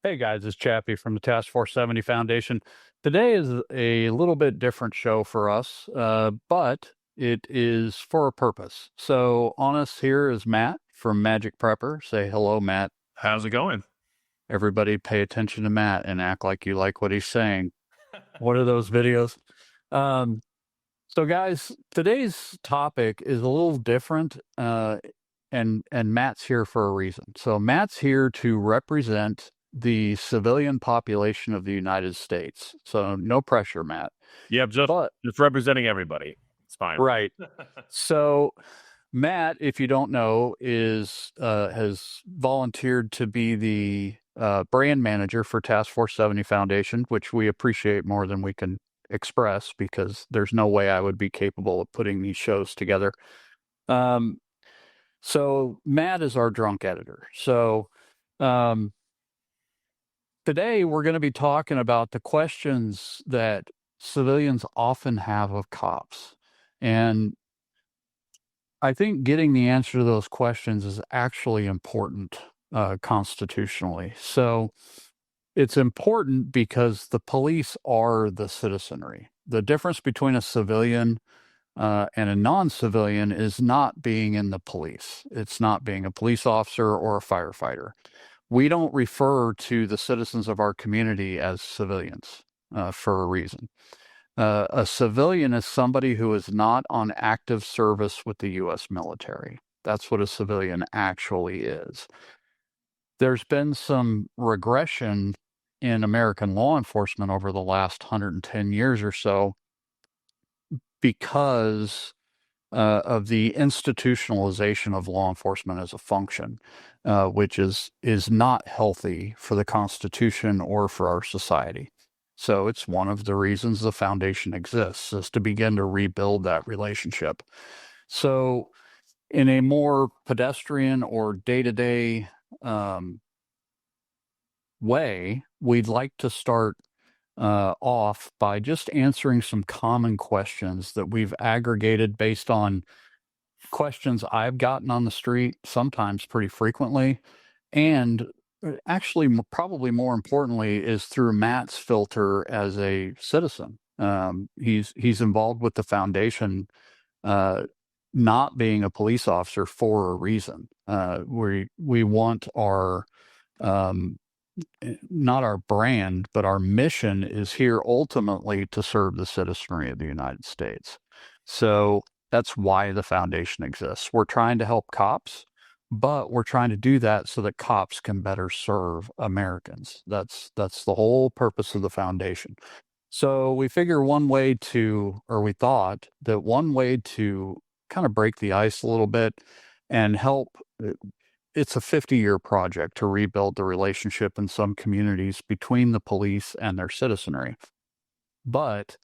Hey guys, it's Chappie from the TF70 Foundation. Today is a little bit different show for us, but it is for a purpose. So on us here is Matt from Magic Prepper. Say hello, Matt. How's it going? Everybody pay attention to Matt and act like you like what he's saying. What are those videos? Um, so guys, today's topic is a little different, and Matt's here for a reason. So Matt's here to represent the civilian population of the United States. So no pressure, Matt. Yep, just But just representing everybody. It's fine. right. So Matt, if you don't know, is has volunteered to be the brand manager for Task Force 70 Foundation, which we appreciate more than we can express because there's no way I would be capable of putting these shows together. Um, so Matt is our drunk editor. So um, today we're going to be talking about the questions that civilians often have of cops. And I think getting the answer to those questions is actually important constitutionally. So it's important because the police are the citizenry. The difference between a civilian and a non-civilian is not being in the police. It's not being a police officer or a firefighter. We don't refer to the citizens of our community as civilians for a reason. A civilian is somebody who is not on active service with the U.S. military. That's what a civilian actually is. There's been some regression in American law enforcement over the last 110 years or so because of the institutionalization of law enforcement as a function, which is not healthy for the Constitution or for our society. So it's one of the reasons the foundation exists, is to begin to rebuild that relationship. So in a more pedestrian or day-to-day way, we'd like to start off by just answering some common questions that we've aggregated based on questions I've gotten on the street, sometimes pretty frequently, and actually, probably more importantly, is through Matt's filter as a citizen. He's involved with the foundation, uh, not being a police officer for a reason. We want our um, not our brand, but our mission is here ultimately to serve the citizenry of the United States. So that's why the foundation exists. We're trying to help cops, but we're trying to do that so that cops can better serve Americans. That's the whole purpose of the foundation. So we figure one way to, or we thought that one way to kind of break the ice a little bit and help. It's a 50-year project to rebuild the relationship in some communities between the police and their citizenry. But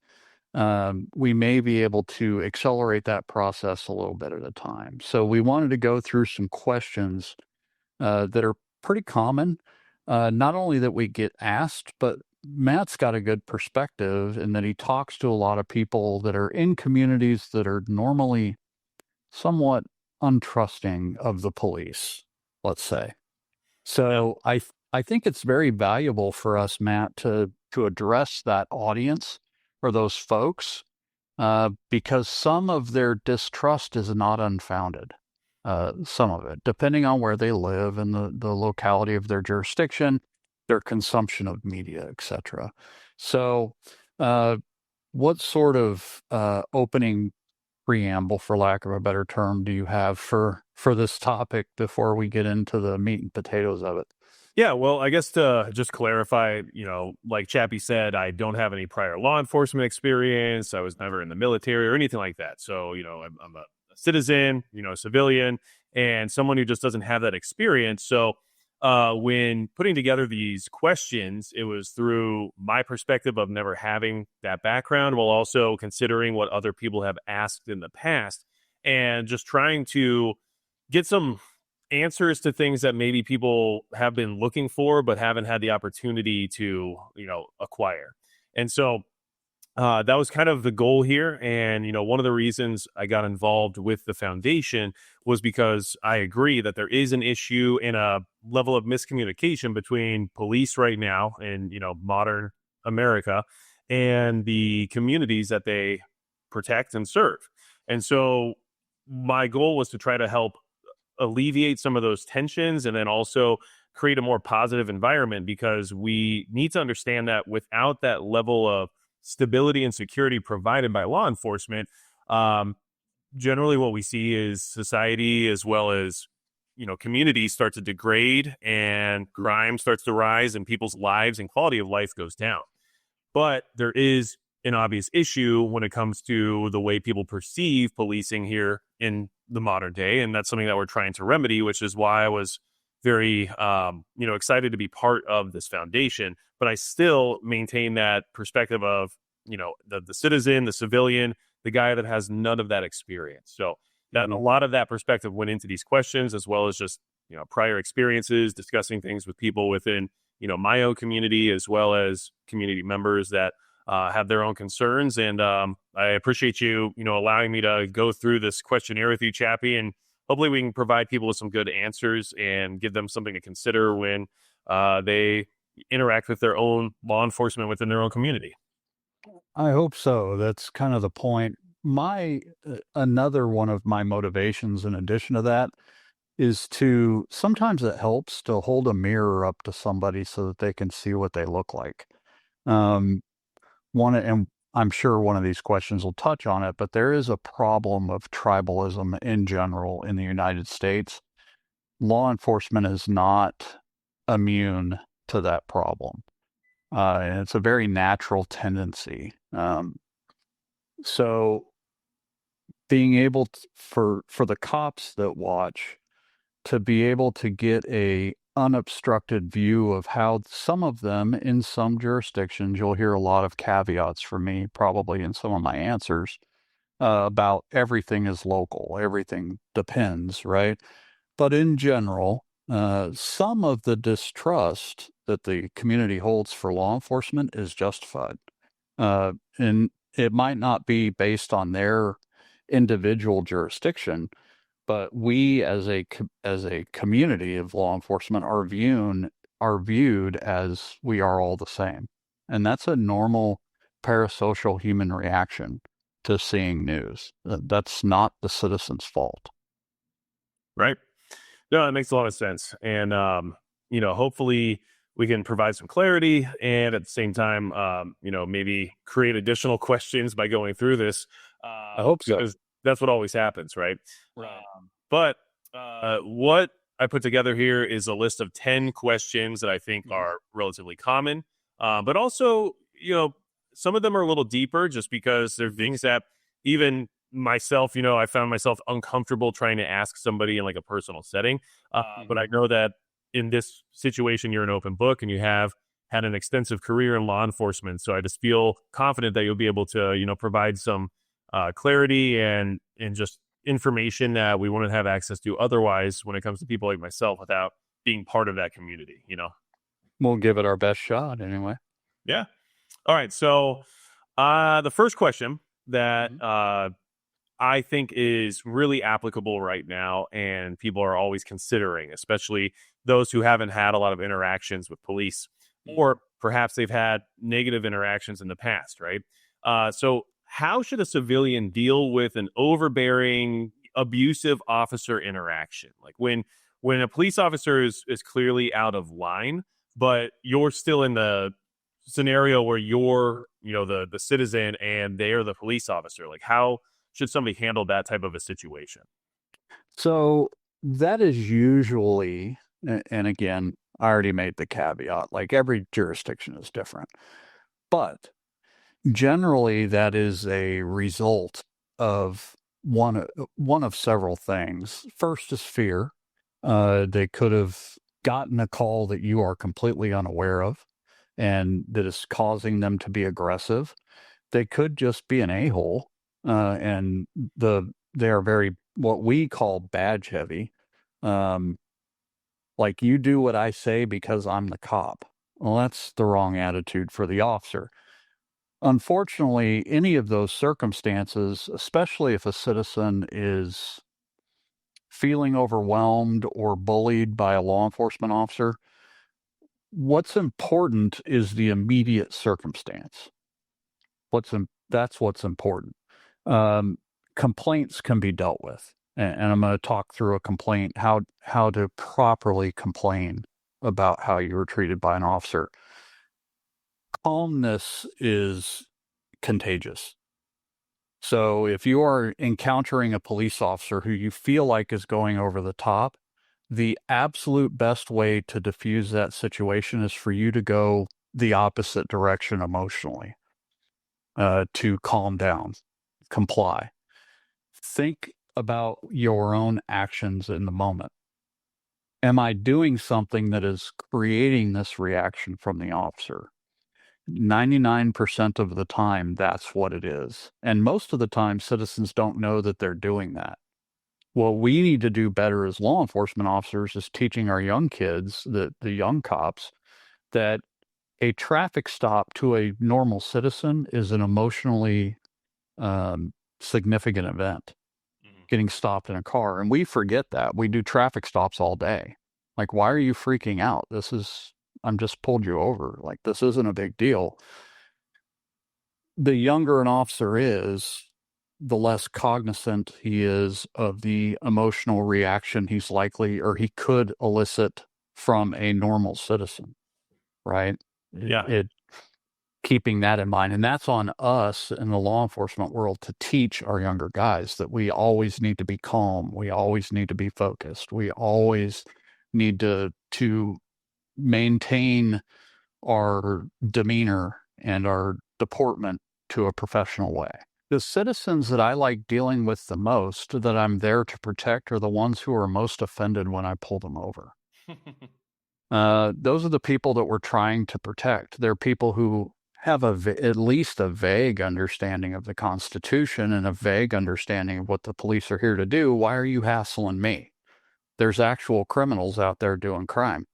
we may be able to accelerate that process a little bit at a time. So we wanted to go through some questions that are pretty common, not only that we get asked, but Matt's got a good perspective in that he talks to a lot of people that are in communities that are normally somewhat untrusting of the police, let's say. So I think it's very valuable for us, Matt, to address that audience or those folks because some of their distrust is not unfounded. Some of it, depending on where they live and the locality of their jurisdiction, their consumption of media, etc. So, what sort of opening preamble, for lack of a better term, do you have for this topic before we get into the meat and potatoes of it? Yeah, well, I guess to just clarify, like Chappie said, I don't have any prior law enforcement experience. I was never in the military or anything like that. So, I'm a citizen, a civilian, and someone who just doesn't have that experience. So, when putting together these questions, it was through my perspective of never having that background while also considering what other people have asked in the past and just trying to get some answers to things that maybe people have been looking for but haven't had the opportunity to acquire. And so That was kind of the goal here. And, one of the reasons I got involved with the foundation was because I agree that there is an issue and a level of miscommunication between police right now in, modern America and the communities that they protect and serve. And so my goal was to try to help alleviate some of those tensions and then also create a more positive environment, because we need to understand that without that level of stability and security provided by law enforcement, um, generally what we see is society as well as communities start to degrade and crime starts to rise and people's lives and quality of life goes down. But there is an obvious issue when it comes to the way people perceive policing here in the modern day. And that's something that we're trying to remedy, which is why I was very, excited to be part of this foundation. But I still maintain that perspective of, the citizen, the civilian, the guy that has none of that experience. So that a lot of that perspective went into these questions, as well as just, prior experiences, discussing things with people within my own community, as well as community members that have their own concerns. And I appreciate you, allowing me to go through this questionnaire with you, Chappie, and hopefully we can provide people with some good answers and give them something to consider when they interact with their own law enforcement within their own community. I hope so. That's kind of the point. My another one of my motivations in addition to that is to sometimes it helps to hold a mirror up to somebody so that they can see what they look like. Um, and I'm sure one of these questions will touch on it, but there is a problem of tribalism in general in the United States. Law enforcement is not immune to that problem. And it's a very natural tendency. So being able for the cops that watch to be able to get a unobstructed view of how some of them in some jurisdictions, you'll hear a lot of caveats from me probably in some of my answers about everything is local, everything depends, right? But in general, some of the distrust that the community holds for law enforcement is justified. And it might not be based on their individual jurisdiction, but we as as a community of law enforcement are viewed as we are all the same. And that's a normal parasocial human reaction to seeing news. That's not the citizen's fault. Right. No, that makes a lot of sense. And, hopefully we can provide some clarity and at the same time, maybe create additional questions by going through this, I hope so. because that's what always happens. Right. Right. But what I put together here is a list of 10 questions that I think Mhm. are relatively common, but also, some of them are a little deeper just because they're things that even myself, I found myself uncomfortable trying to ask somebody in like a personal setting. But I Mhm. know that in this situation, you're an open book and you have had an extensive career in law enforcement. So I just feel confident that you'll be able to, provide some clarity and just information that we wouldn't have access to otherwise when it comes to people like myself without being part of that community. We'll give it our best shot anyway. Yeah. All right. So the first question that Mhm. I think is really applicable right now, and people are always considering, especially those who haven't had a lot of interactions with police, Mhm. or perhaps they've had negative interactions in the past, right? So, how should a civilian deal with an overbearing, abusive officer interaction? Like when a police officer is clearly out of line, but you're still in the scenario where you're, the citizen and they're the police officer. Like how should somebody handle that type of a situation? So that is usually, and again, I already made the caveat, like every jurisdiction is different, but generally that is a result of one of several things. First is fear. They could have gotten a call that you are completely unaware of and that is causing them to be aggressive. They could just be an a-hole, and they are very what we call badge heavy. Um, like you do what I say because I'm the cop. Well, that's the wrong attitude for the officer. Unfortunately, any of those circumstances, especially if a citizen is feeling overwhelmed or bullied by a law enforcement officer, what's important is the immediate circumstance. That's what's important. Um, Complaints can be dealt with, and I'm going to talk through a complaint, how to properly complain about how you were treated by an officer. Calmness is contagious. So if you are encountering a police officer who you feel like is going over the top, the absolute best way to diffuse that situation is for you to go the opposite direction emotionally, to calm down, comply. Think about your own actions in the moment. Am I doing something that is creating this reaction from the officer? 99% of the time, that's what it is. And most of the time, citizens don't know that they're doing that. What we need to do better as law enforcement officers is teaching our young kids, the young cops, that a traffic stop to a normal citizen is an emotionally significant event. Getting stopped in a car. And we forget that. We do traffic stops all day. Like, why are you freaking out? I'm just pulled you over. Like, this isn't a big deal. The younger an officer is, the less cognizant he is of the emotional reaction he's likely or he could elicit from a normal citizen, right? Yeah. Keeping that in mind. And that's on us in the law enforcement world to teach our younger guys that we always need to be calm. We always need to be focused. We always need to maintain our demeanor and our deportment to a professional way. The citizens that I like dealing with the most, that I'm there to protect, are the ones who are most offended when I pull them over. Those are the people that we're trying to protect. They're people who have at least a vague understanding of the Constitution and a vague understanding of what the police are here to do. Why are you hassling me? There's actual criminals out there doing crime.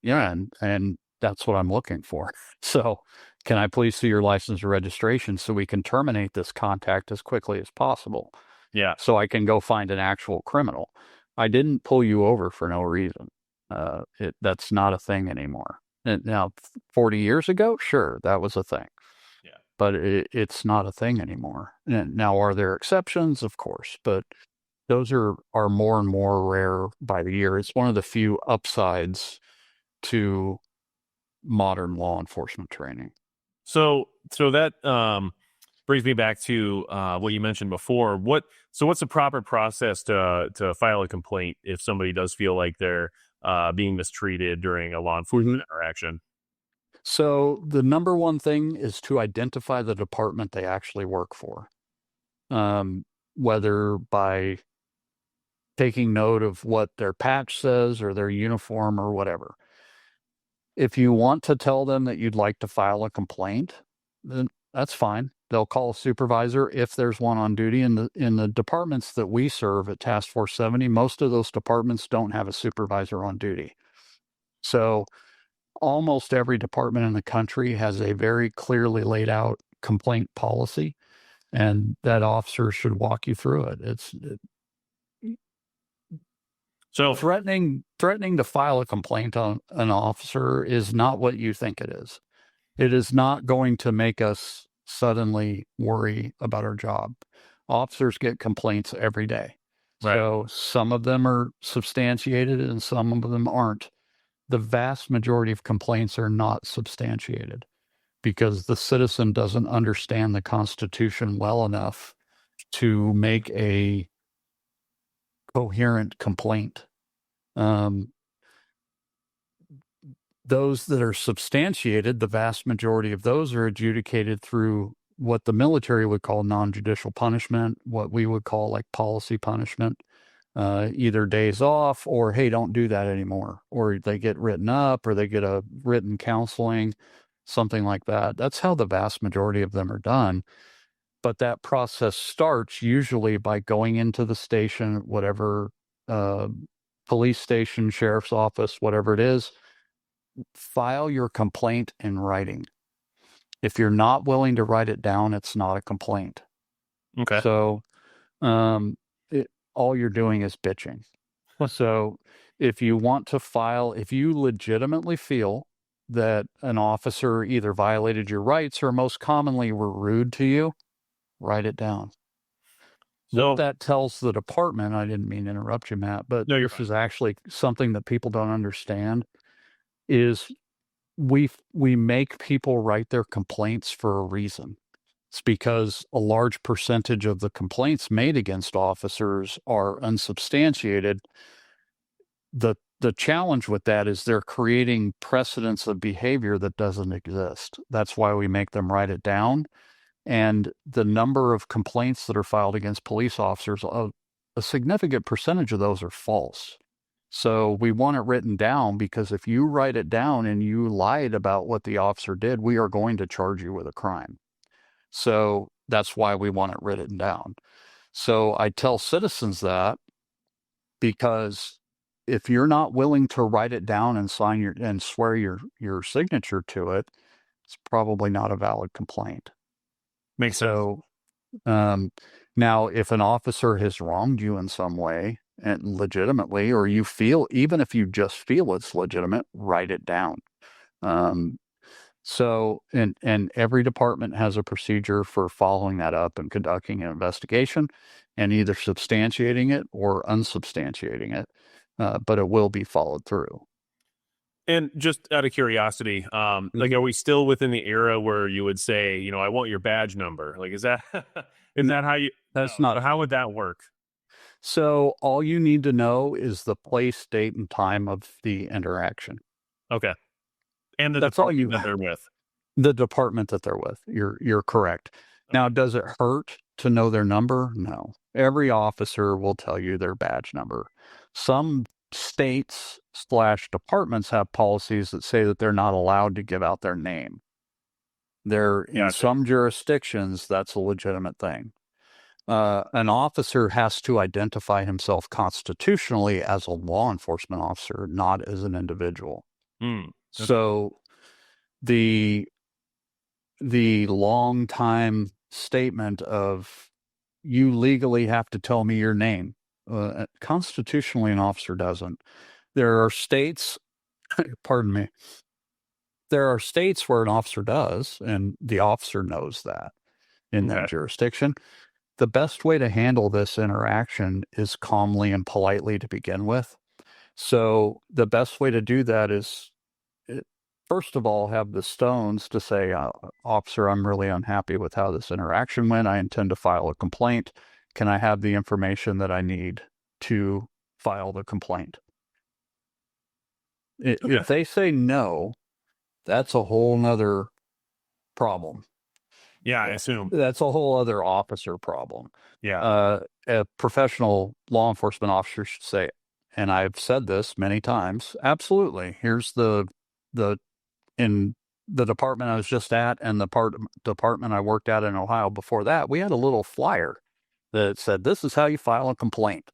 Yeah, and that's what I'm looking for. So, can I please see your license or registration so we can terminate this contact as quickly as possible? Yeah. So I can go find an actual criminal. I didn't pull you over for no reason. That's not a thing anymore. Now, 40 years ago, sure, that was a thing. Yeah. But it's not a thing anymore. And now, are there exceptions? Of course, but those are more and more rare by the year. It's one of the few upsides to modern law enforcement training. So that brings me back to what you mentioned before. What's the proper process to file a complaint if somebody does feel like they're being mistreated during a law enforcement interaction? So the number one thing is to identify the department they actually work for, whether by taking note of what their patch says or their uniform or whatever. If you want to tell them that you'd like to file a complaint, then that's fine. They'll call a supervisor if there's one on duty. In the departments that we serve at Task Force 70, most of those departments don't have a supervisor on duty. So almost every department in the country has a very clearly laid out complaint policy, and that officer should walk you through it. So Threatening to file a complaint on an officer is not what you think it is. It is not going to make us suddenly worry about our job. Officers get complaints every day. right. So some of them are substantiated and some of them aren't. The vast majority of complaints are not substantiated because the citizen doesn't understand the Constitution well enough to make a coherent complaint. Those that are substantiated, the vast majority of those are adjudicated through what the military would call non-judicial punishment, what we would call like policy punishment, either days off or, hey, don't do that anymore. Or they get written up or they get a written counseling, something like that. That's how the vast majority of them are done. But that process starts usually by going into the station, whatever police station, sheriff's office, whatever it is, file your complaint in writing. If you're not willing to write it down, it's not a complaint. Okay. So um, all you're doing is bitching. So if you want to file, if you legitimately feel that an officer either violated your rights or most commonly were rude to you, write it down. What So that tells the department, I didn't mean to interrupt you, Matt, but no, you're this fine. is actually something that people don't understand, is we make people write their complaints for a reason. It's because a large percentage of the complaints made against officers are unsubstantiated. The challenge with that is they're creating precedents of behavior that doesn't exist. That's why we make them write it down. And the number of complaints that are filed against police officers, a significant percentage of those are false. So we want it written down because if you write it down and you lied about what the officer did, we are going to charge you with a crime. So that's why we want it written down. So I tell citizens that because if you're not willing to write it down and sign and swear your signature to it, it's probably not a valid complaint. Makes sense. So now, if an officer has wronged you in some way and legitimately, or you feel, even if you just feel it's legitimate, write it down. Um, and every department has a procedure for following that up and conducting an investigation and either substantiating it or unsubstantiating it. But it will be followed through. And just out of curiosity, like, Mhm. are we still within the era where you would say, you know, I want your badge number? Like, is that is N- that how you? That's No. So not. how would that work? So all you need to know is the place, date, and time of the interaction. Okay, and the That's all department you that they're with. The department that they're with. You're correct. Okay. Now, does it hurt to know their number? No. Every officer will tell you their badge number. Some states slash departments have policies that say that they're not allowed to give out their name. They're in Gotcha. some jurisdictions, that's a legitimate thing. An officer has to identify himself constitutionally as a law enforcement officer, not as an individual. Hmm. Okay. So the long time statement of you legally have to tell me your name. Constitutionally, an officer doesn't. There are states, pardon me, there are states where an officer does, and the officer knows that in that Okay. jurisdiction. The best way to handle this interaction is calmly and politely to begin with. So, the best way to do that is first of all, have the stones to say, officer, I'm really unhappy with how this interaction went. I intend to file a complaint. Can I have the information that I need to file the complaint? Okay. If they say no, that's a whole nother problem. Yeah, I assume. That's a whole other officer problem. Yeah. A professional law enforcement officer should say, and I've said this many times, absolutely. Here's the in the department I was just at and the department I worked at in Ohio before that, we had a little flyer that said, "This is how you file a complaint."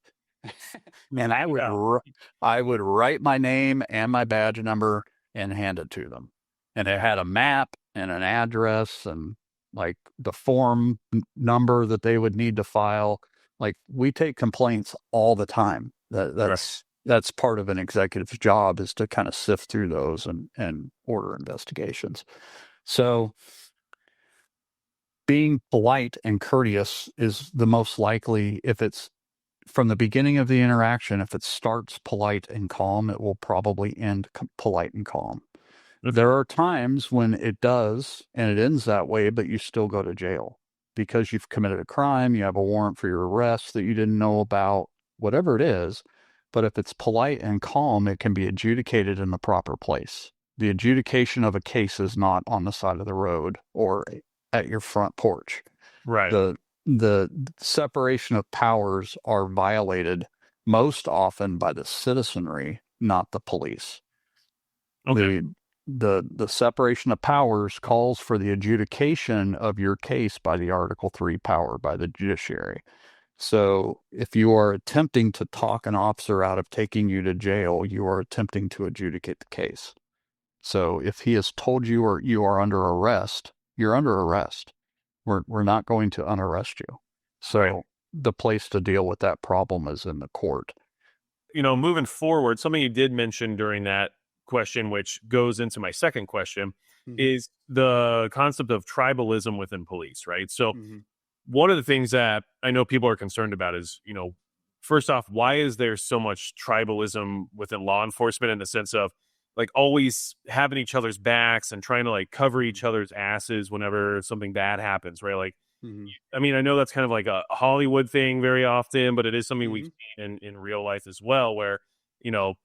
Man, Yeah. I would write my name and my badge number and hand it to them, and it had a map and an address and like the form number that they would need to file. Like we take complaints all the time. Right. That's part of an executive's job is to kind of sift through those and order investigations. So being polite and courteous is the most likely if it's from the beginning of the interaction, if it starts polite and calm, it will probably end polite and calm. Okay. There are times when it does and it ends that way, but you still go to jail because you've committed a crime, you have a warrant for your arrest that you didn't know about, whatever it is. But if it's polite and calm, it can be adjudicated in the proper place. The adjudication of a case is not on the side of the road or at your front porch. Right. The separation of powers are violated most often by the citizenry, not the police. Okay. The separation of powers calls for the adjudication of your case by the Article 3 power by the judiciary. So if you are attempting to talk an officer out of taking you to jail, you are attempting to adjudicate the case. So if he has told you or you are under arrest, you're under arrest. We're not going to unarrest you. So Right. the place to deal with that problem is in the court. Moving forward, something you did mention during that question, which goes into my second question, Mhm. is the concept of tribalism within police, right? So, Mhm. one of the things that I know people are concerned about is, first off, why is there so much tribalism within law enforcement in the sense of like always having each other's backs and trying to like cover each other's asses whenever something bad happens, right? Like, Mhm. I mean, I know that's kind of like a Hollywood thing very often, but it is something we've Mhm. seen in real life as well, where,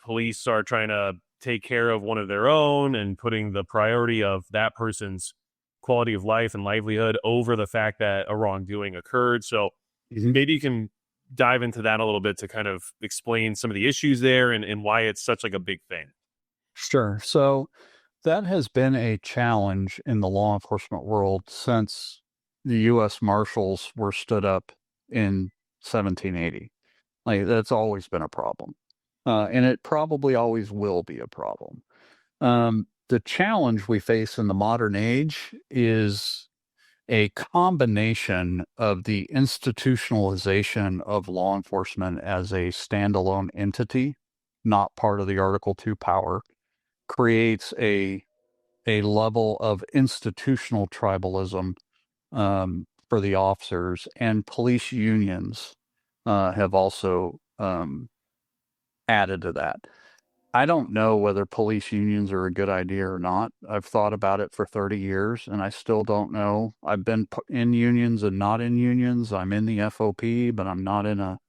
police are trying to take care of one of their own and putting the priority of that person's quality of life and livelihood over the fact that a wrongdoing occurred. So Mhm. maybe you can dive into that a little bit to kind of explain some of the issues there and why it's such like a big thing. Sure. So that has been a challenge in the law enforcement world since the U.S. Marshals were stood up in 1780. Like, that's always been a problem. And it probably always will be a problem. The challenge we face in the modern age is a combination of the institutionalization of law enforcement as a standalone entity, not part of the Article 2 power, creates a level of institutional tribalism for the officers, and police unions have also added to that. I don't know whether police unions are a good idea or not. I've thought about it for 30 years and I still don't know. I've been in unions and not in unions. I'm in the FOP, but I'm not in a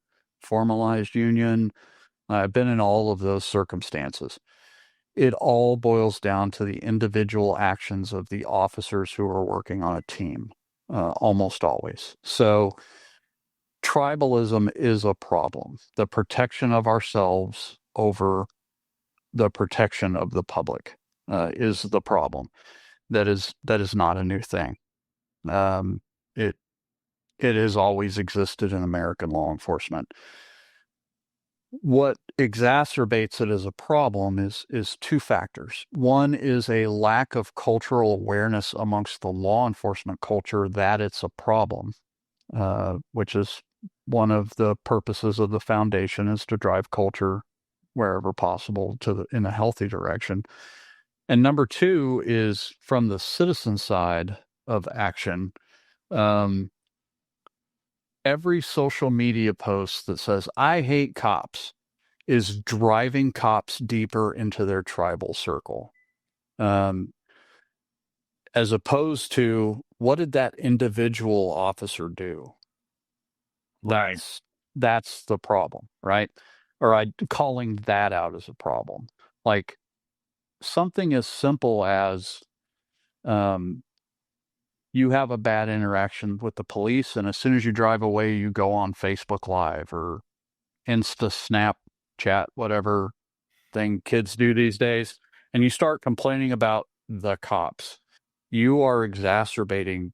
formalized union. I've been in all of those circumstances. It all boils down to the individual actions of the officers who are working on a team, almost always. So, tribalism is a problem. The protection of ourselves over the protection of the public is the problem. That is not a new thing. Um, it it has always existed in American law enforcement. What exacerbates it as a problem is two factors. One is a lack of cultural awareness amongst the law enforcement culture that it's a problem, which is one of the purposes of the foundation is to drive culture wherever possible in a healthy direction. And number two is from the citizen side of action. Um, every social media post that says, I hate cops, is driving cops deeper into their tribal circle. Um, as opposed to what did that individual officer do? Right. That's the problem, right? Or I calling that out as a problem. Like something as simple as um, you have a bad interaction with the police, and as soon as you drive away, you go on Facebook Live or Insta Snapchat, whatever thing kids do these days, and you start complaining about the cops. You are exacerbating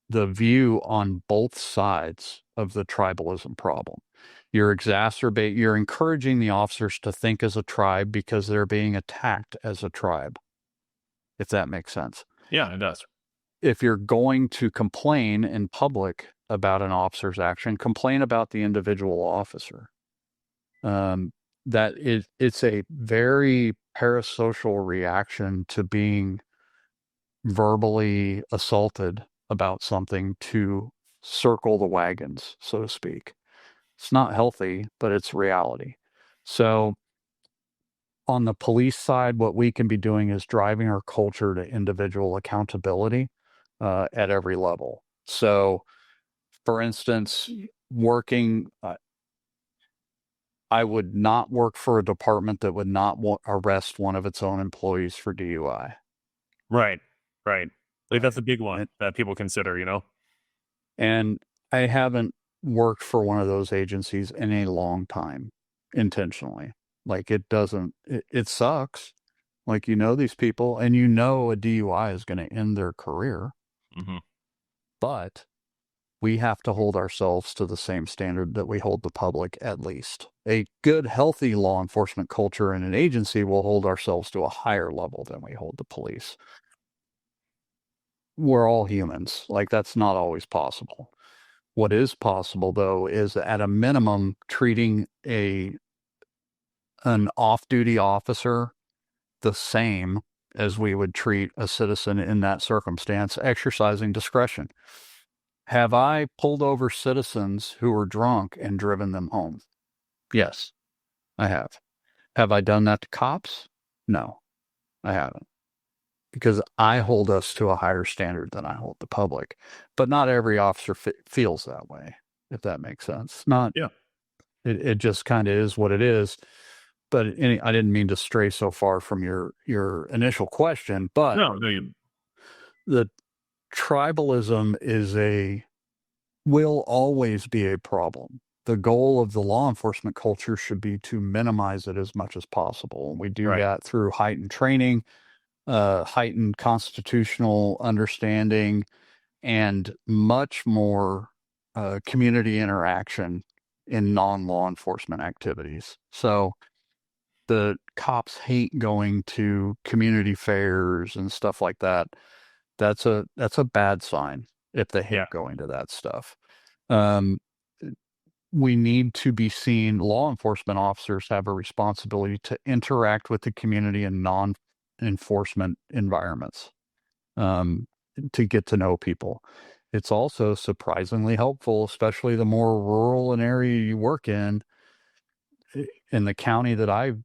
the view on both sides of the tribalism problem. You're encouraging the officers to think as a tribe because they're being attacked as a tribe, if that makes sense. Yeah, it does. If you're going to complain in public about an officer's action, complain about the individual officer. Um, it's a very parasocial reaction to being verbally assaulted about something to circle the wagons, so to speak. It's not healthy, but it's reality. So on the police side, what we can be doing is driving our culture to individual accountability at every level. So, for instance, working, I would not work for a department that would not arrest one of its own employees for DUI. Right. Right. Like that's Right. a big one And, that people consider. and I haven't worked for one of those agencies in a long time intentionally. Like it sucks. Like, these people and a DUI is going to end their career, Hmm. but we have to hold ourselves to the same standard that we hold the public at least. A good, healthy law enforcement culture in an agency will hold ourselves to a higher level than we hold the police. we're all humans. Like, that's not always possible. What is possible, though, is at a minimum treating an off-duty officer the same as we would treat a citizen in that circumstance, exercising discretion. Have I pulled over citizens who were drunk and driven them home? Yes, I have. Have I done that to cops? No, I haven't. Because I hold us to a higher standard than I hold the public. But not every officer feels that way, if that makes sense. Not Yeah. it just kind of is what it is. But I didn't mean to stray so far from your initial question, but No, no, you, the tribalism will always be a problem. The goal of the law enforcement culture should be to minimize it as much as possible. And we do right. that through heightened training, heightened constitutional understanding, and much more community interaction in non-law enforcement activities. So the cops hate going to community fairs and stuff like that. That's a bad sign if they Yeah. hate going to that stuff. Um, we need to be seen, law enforcement officers have a responsibility to interact with the community in non-enforcement environments, um, to get to know people. It's also surprisingly helpful, especially the more rural an area you work in the county that I've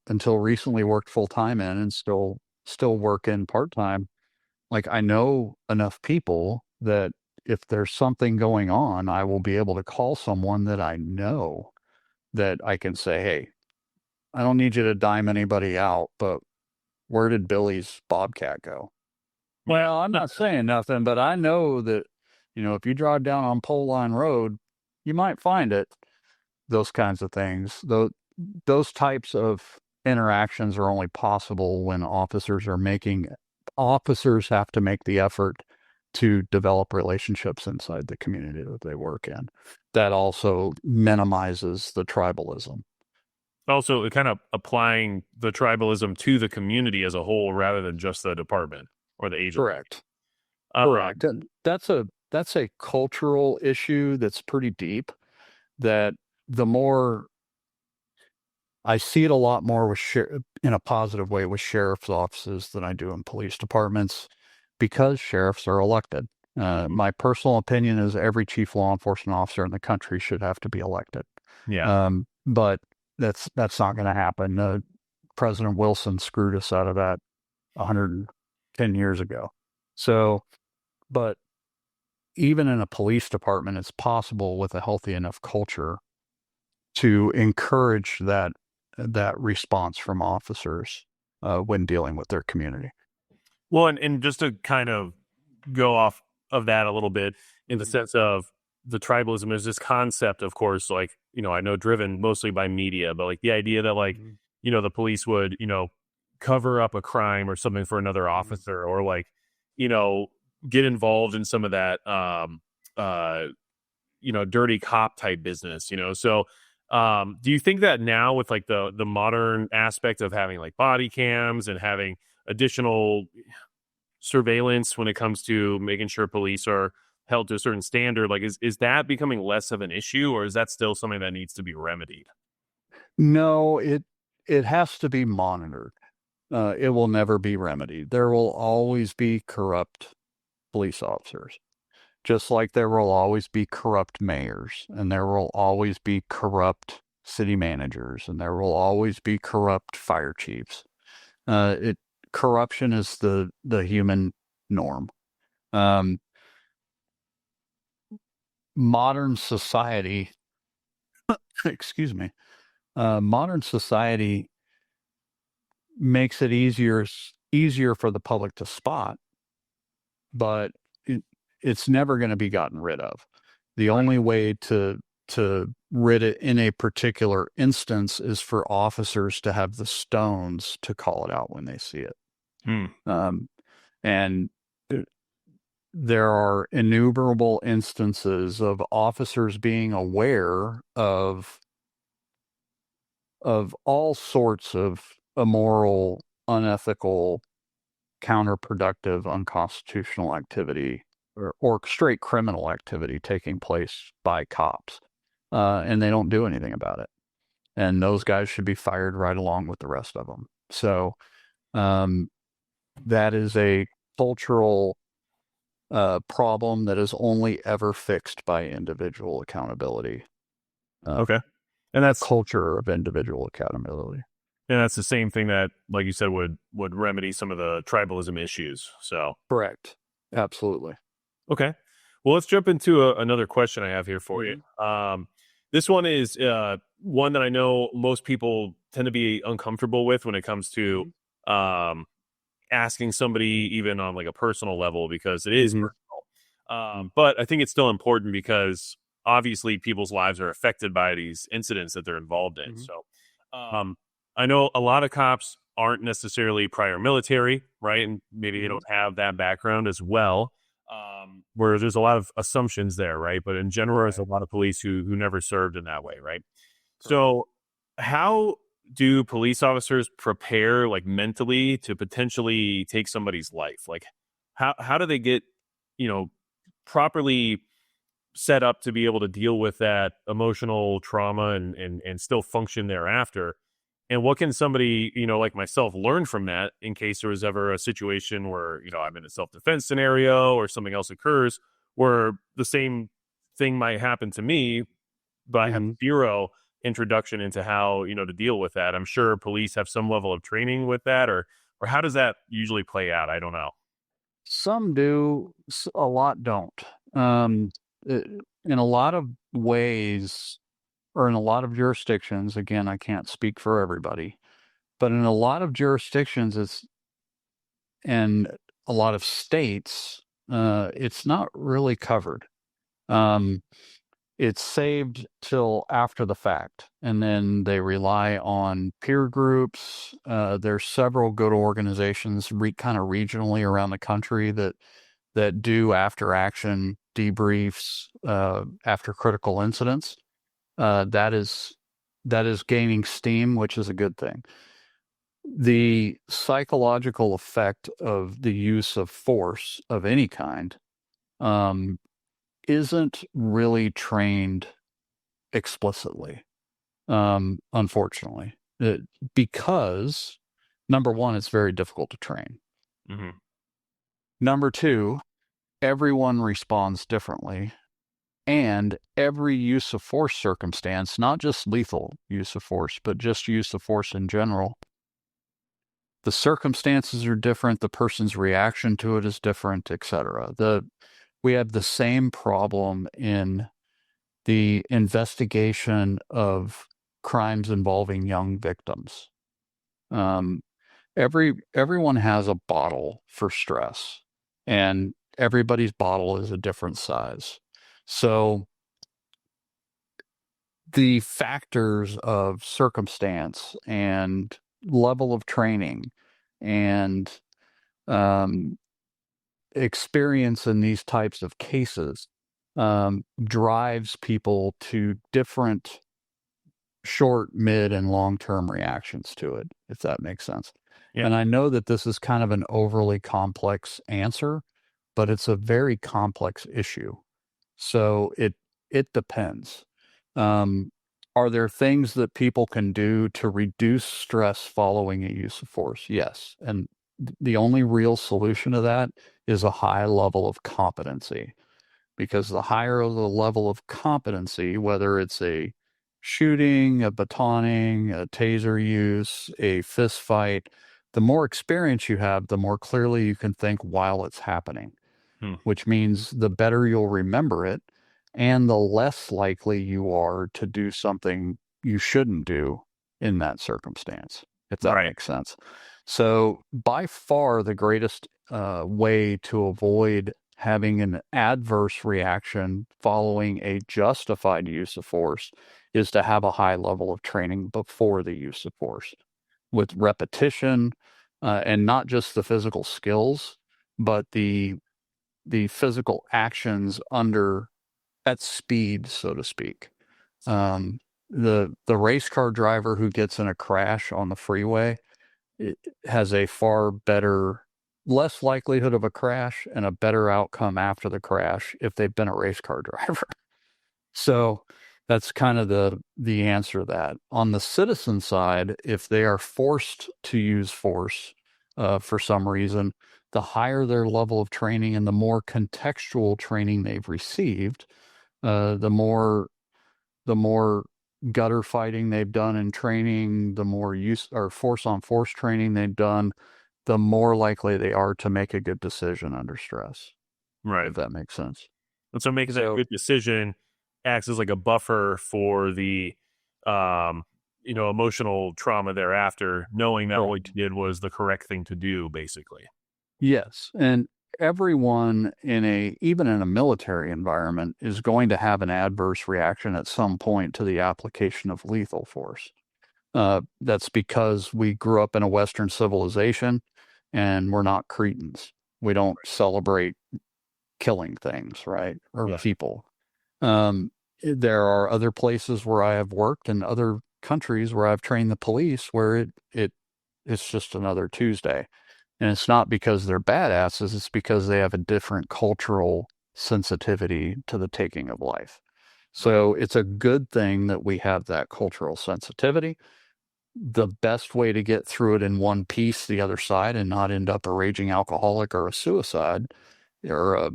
until recently worked full time in, and still work in part time. Like, I know enough people that if there's something going on, I will be able to call someone that I know, that I can say, "Hey, I don't need you to dime anybody out, but where did Billy's Bobcat go?" Yeah. Well, I'm not saying nothing, but I know that, if you drive down on Pole Line Road, you might find it. Those kinds of things. Those types of interactions are only possible when officers have to make the effort to develop relationships inside the community that they work in. That also minimizes the tribalism. Also, kind of applying the tribalism to the community as a whole rather than just the department or the agency. Correct. Um, Correct. And that's a cultural issue that's pretty deep, that the more I see it a lot more in a positive way with sheriff's offices than I do in police departments, because sheriffs are elected. mhm. My personal opinion is every chief law enforcement officer in the country should have to be elected. Yeah. But that's not going to happen. President Wilson screwed us out of that 110 years ago. So, but even in a police department, it's possible with a healthy enough culture to encourage that response from officers when dealing with their community. Well, and just to kind of go off of that a little bit in the sense of the tribalism, there's this concept, of course, like, I know driven mostly by media, but like the idea that like, Mhm. the police would, cover up a crime or something for another Mhm. officer or like, you know, get involved in some of that, dirty cop type business, So, do you think that now with like the modern aspect of having like body cams and having additional surveillance when it comes to making sure police are held to a certain standard, like is that becoming less of an issue, or is that still something that needs to be remedied? No, it has to be monitored. It will never be remedied. There will always be corrupt police officers, just like there will always be corrupt mayors, and there will always be corrupt city managers, and there will always be corrupt fire chiefs. It Corruption is the human norm. Um, Modern society, excuse me, modern society makes it easier for the public to spot, but it's never going to be gotten rid of. The Right. only way to rid it in a particular instance is for officers to have the stones to call it out when they see it. Hmm. Um, and there are innumerable instances of officers being aware of all sorts of immoral, unethical counterproductive, unconstitutional activity or straight criminal activity taking place by cops, and they don't do anything about it. And those guys should be fired right along with the rest of them. So um, that is a cultural problem that is only ever fixed by individual accountability. Okay. And A that's culture of individual accountability. the same thing that, like you said, would remedy some of the tribalism issues. So Correct. Absolutely. okay. Well, let's jump into another question I have here for you. Mm-hmm. This one is one that I know most people tend to be uncomfortable with when it comes to um, asking somebody, even on like a personal level, because it is Mm-hmm. personal. But I think it's still important because obviously people's lives are affected by these incidents that they're involved in. Mm-hmm. So I know a lot of cops aren't necessarily prior military, right? And maybe they Mm-hmm. don't have that background as well. Where there's a lot of assumptions there, right? But in general, there's a Right. lot of police who never served in that way, right? Correct. So, how do police officers prepare, like mentally, to potentially take somebody's life? Like, how do they get, you know, properly set up to be able to deal with that emotional trauma and still function thereafter? And what can somebody, like myself, learn from that in case there was ever a situation where, I'm in a self defense scenario or something else occurs where the same thing might happen to me, but I have Mm-hmm. zero introduction into how, to deal with that. I'm sure police have some level of training with that, or how does that usually play out? I don't know. Some do, a lot don't. Um, in a lot of ways, or in a lot of jurisdictions, again, I can't speak for everybody, but in a lot of jurisdictions, and a lot of states, it's not really covered. Um, it's saved till after the fact, and then they rely on peer groups. There's several good organizations, kind of regionally around the country that do after action debriefs after critical incidents. That is gaining steam, which is a good thing. The psychological effect of the use of force of any kind um, isn't really trained explicitly, unfortunately. Because number one, it's very difficult to train. Hmm. Number two, everyone responds differently. And every use of force circumstance, not just lethal use of force, but just use of force in general, the circumstances are different, the person's reaction to it is different, etc. We have the same problem in the investigation of crimes involving young victims. Um, everyone has a bottle for stress, and everybody's bottle is a different size. So the factors of circumstance and level of training and um, experience in these types of cases drives people to different short, mid, and long term reactions to it, if that makes sense. Yeah. And I know that this is kind of an overly complex answer, but it's a very complex issue. So it depends. Um, are there things that people can do to reduce stress following a use of force? Yes. And the only real solution to that is a high level of competency, because the higher the level of competency, whether it's a shooting, a batoning, a taser use, a fist fight, the more experience you have, the more clearly you can think while it's happening, Hmm. which means the better you'll remember it and the less likely you are to do something you shouldn't do in that circumstance, if that Right. makes sense. So, by far, the greatest way to avoid having an adverse reaction following a justified use of force is to have a high level of training before the use of force with repetition, and not just the physical skills, but the physical actions under at speed, so to speak. Um, the race car driver who gets in a crash on the freeway, it has a far better less likelihood of a crash and a better outcome after the crash if they've been a race car driver. So that's kind of the answer to that. On the citizen side, if they are forced to use force for some reason, the higher their level of training and the more contextual training they've received, the more gutter fighting they've done in training, the more use or force on force training they've done, the more likely they are to make a good decision under stress. Right. If that makes sense. And so making that So good decision acts as like a buffer for the, emotional trauma thereafter, knowing that correct. what you did was the correct thing to do, basically. Yes, and everyone even in a military environment is going to have an adverse reaction at some point to the application of lethal force. That's because we grew up in a Western civilization and we're not Cretans. We don't celebrate killing things, right? Or Yeah. people. There are other places where I have worked and other countries where I've trained the police where it's just another Tuesday. And it's not because they're badasses, it's because they have a different cultural sensitivity to the taking of life. Right. So it's a good thing that we have that cultural sensitivity. The best way to get through it in one piece, the other side, and not end up a raging alcoholic or a suicide or a,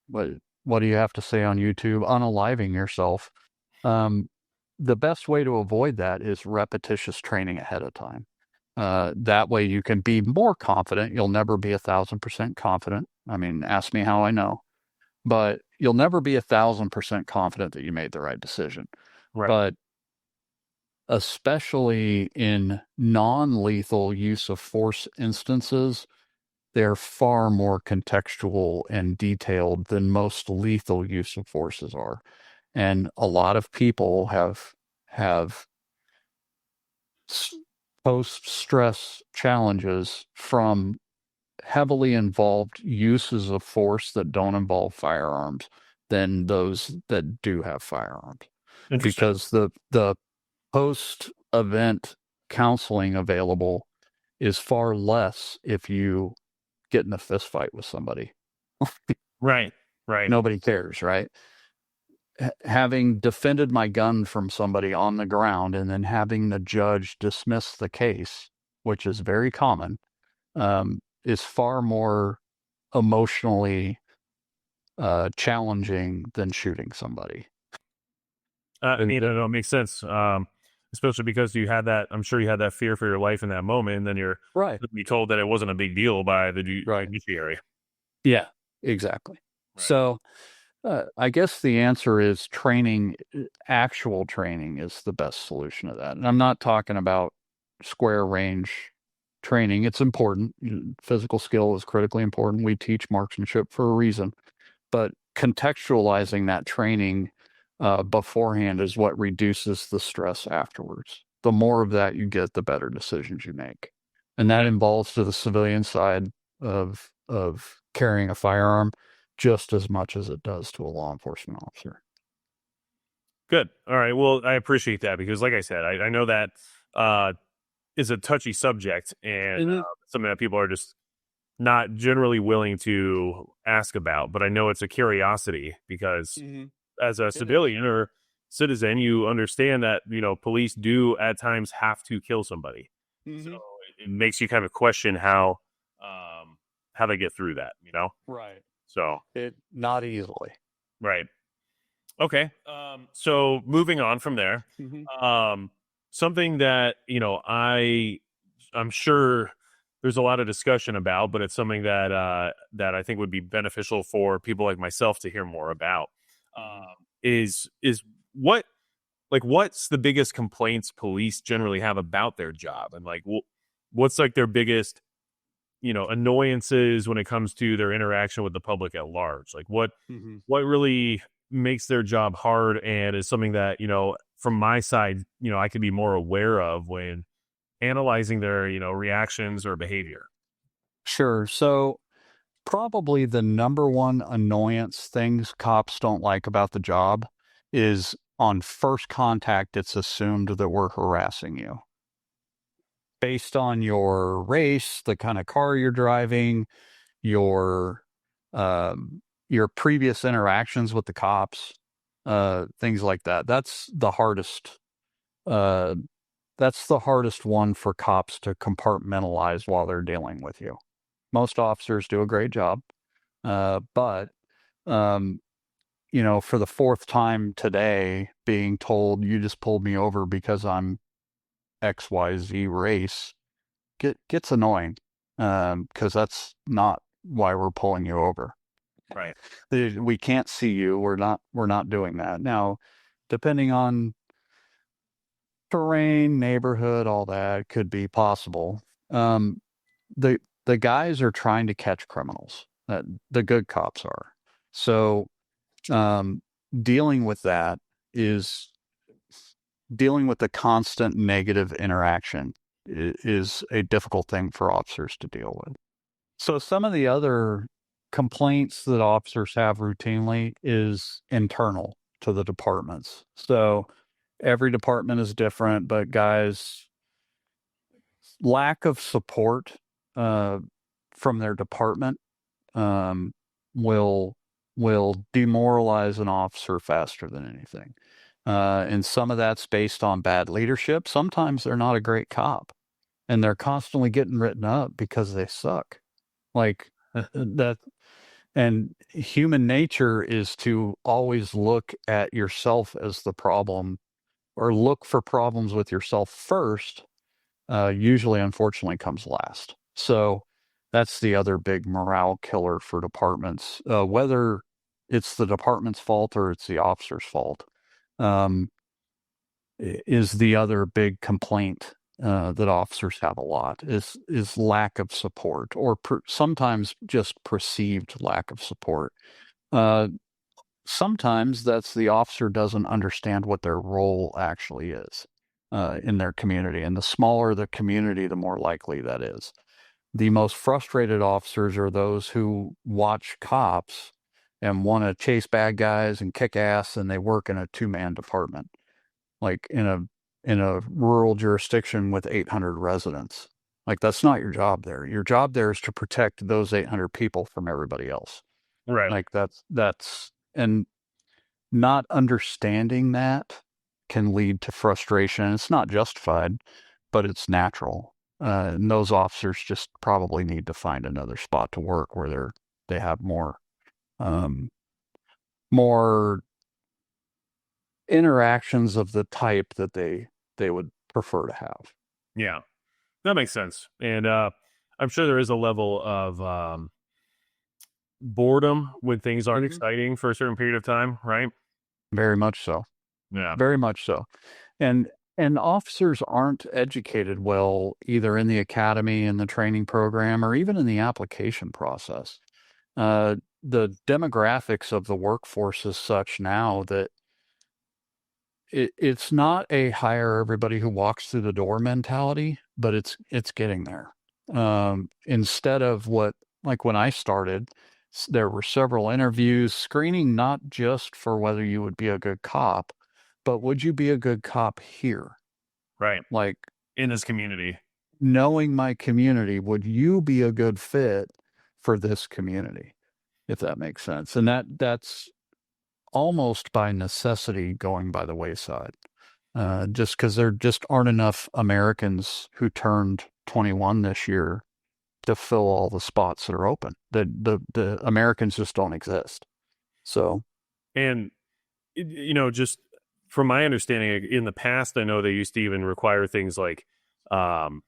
what, what do you have to say on YouTube? Unaliving yourself. Um, the best way to avoid that is repetitious training ahead of time. That way you can be more confident. You'll never be 1,000% confident. I mean, ask me how I know, but you'll never be 1,000% confident that you made the right decision. Right. But especially in non-lethal use of force instances, they're far more contextual and detailed than most lethal use of forces are. And a lot of people have post-stress challenges from heavily involved uses of force that don't involve firearms than those that do have firearms. Interesting. Because the post-event counseling available is far less if you get in a fist fight with somebody. Right. Right. Nobody cares, right? Having defended my gun from somebody on the ground and then having the judge dismiss the case, which is very common, is far more emotionally challenging than shooting somebody. No, it makes sense. Especially because you had that, I'm sure you had that fear for your life in that moment, and then you're Right. be told that it wasn't a big deal by the Right. judiciary. Yeah, exactly. Right. So I guess the answer is training, actual training is the best solution to that. And I'm not talking about square range training. It's important. Physical skill is critically important. We teach marksmanship for a reason. But contextualizing that training beforehand is what reduces the stress afterwards. The more of that you get, the better decisions you make. And that involves to the civilian side of carrying a firearm just as much as it does to a law enforcement officer. Good. All right. Well, I appreciate that because, like I said, I know that uh, is a touchy subject and Mhm. something that people are just not generally willing to ask about. But I know it's a curiosity because as a It is. civilian or citizen, you understand that police do at times have to kill somebody. So Mhm. it makes you kind of question how they get through that. Right. So It not easily. right. Okay. So moving on from there, Mhm. um, something that I'm sure there's a lot of discussion about, but it's something that I think would be beneficial for people like myself to hear more about. Mhm. Is what what's the biggest complaints police generally have about their job, and what's like their biggest annoyances when it comes to their interaction with the public at large? Like Mhm. what really makes their job hard and is something that from my side I could be more aware of when analyzing their reactions or behavior. Sure. So probably the number one annoyance things cops don't like about the job is on first contact, it's assumed that we're harassing you based on your race, the kind of car you're driving. your previous interactions with the cops, things like that. Uh, that's the hardest one for cops to compartmentalize while they're dealing with you. Most officers do a great job, but um, for the fourth time today, being told you just pulled me over because I'm XYZ race gets annoying, because that's not why we're pulling you over. Right. We can't see you. We're not doing that. Now, depending on terrain, neighborhood, all that could be possible. Um, the guys are trying to catch criminals. The good cops are. So, um, dealing with that is dealing with the constant negative interaction is a difficult thing for officers to deal with. So some of the other complaints that officers have routinely is internal to the departments. So every department is different, but guys, lack of support uh, from their department um, will demoralize an officer faster than anything. And some of that's based on bad leadership. Sometimes they're not a great cop, and they're constantly getting written up because they suck. Like that. And human nature is to always look at yourself as the problem, or look for problems with yourself first. Usually, unfortunately, comes last. So that's the other big morale killer for departments, whether it's the department's fault or it's the officer's fault. Um, is the other big complaint that officers have a lot is lack of support, or sometimes just perceived lack of support. Uh, Sometimes that's the officer doesn't understand what their role actually is in their community, and the smaller the community, the more likely that is. The most frustrated officers are those who watch cops and want to chase bad guys and kick ass, and they work in a two-man department, like in a rural jurisdiction with 800 residents. Like, that's not your job there. Your job there is to protect those 800 people from everybody else. Right. Like, and not understanding that can lead to frustration. It's not justified, but it's natural. And those officers just probably need to find another spot to work where they have um, more interactions of the type that they would prefer to have. Yeah. That makes sense. And I'm sure there is a level of boredom when things aren't Mhm. exciting for a certain period of time, right? Very much so. Yeah. Very much so. And officers aren't educated well either in the academy, in the training program, or even in the application process. The demographics of the workforce is such now that it's not a hire everybody who walks through the door mentality, but it's getting there. Instead of what, like when I started, there were several interviews screening not just for whether you would be a good cop, but would you be a good cop here? Right. Like, In this community. knowing my community, would you be a good fit for this community? If that makes sense. And that's almost by necessity going by the wayside. Just because there just aren't enough Americans who turned 21 this year to fill all the spots that are open. The Americans just don't exist. So, And, just from my understanding, in the past, I know they used to even require things like, um,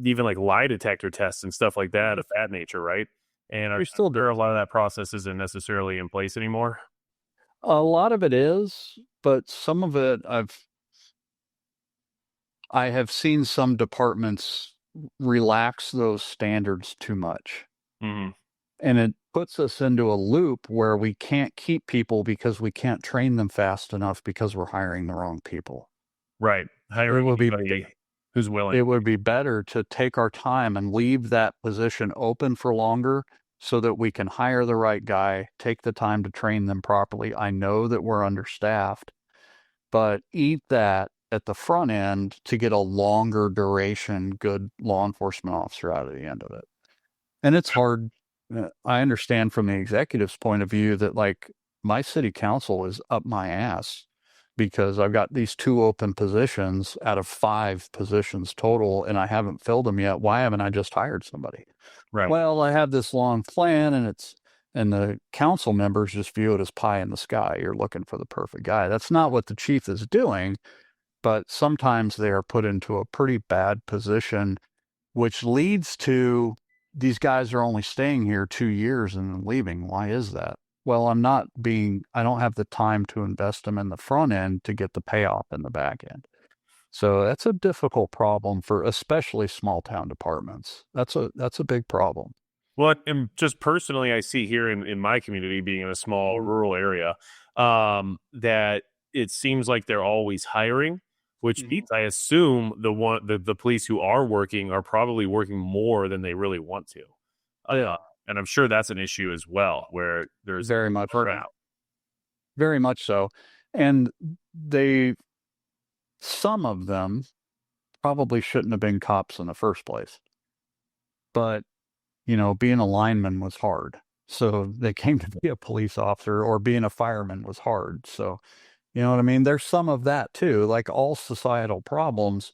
even like lie detector tests and stuff like that of that nature, right? And I'm we still do. sure a lot of that process isn't necessarily in place anymore. A lot of it is, but some of it I have seen some departments relax those standards too much. Hmm. And it puts us into a loop where we can't keep people because we can't train them fast enough because we're hiring the wrong people. Right. It Hiring would be anybody who's willing. it would be better to take our time and leave that position open for longer so that we can hire the right guy, take the time to train them properly. I know that we're understaffed, but eat that at the front end to get a longer duration, good law enforcement officer out of the end of it. And it's hard. I understand from the executive's point of view that like my city council is up my ass because I've got these 2 open positions out of 5 positions total, and I haven't filled them yet. Why haven't I just hired somebody? Right. Well, I have this long plan, and the council members just view it as pie in the sky. You're looking for the perfect guy. That's not what the chief is doing, but sometimes they are put into a pretty bad position, which leads to these guys are only staying here 2 years and then leaving. Why is that? Well, I don't have the time to invest them in the front end to get the payoff in the back end. So that's a difficult problem for especially small town departments. That's a big problem. Well, and just personally, I see here in my community, being in a small rural area, that it seems like they're always hiring, which Mhm. means I assume the police who are working are probably working more than they really want to. Yeah, And I'm sure that's an issue as well, where there's very much so. burnout. Very much so. And they some of them probably shouldn't have been cops in the first place. But, being a lineman was hard. So they came to be a police officer, or being a fireman was hard. So, you know what I mean? There's some of that too. Like all societal problems,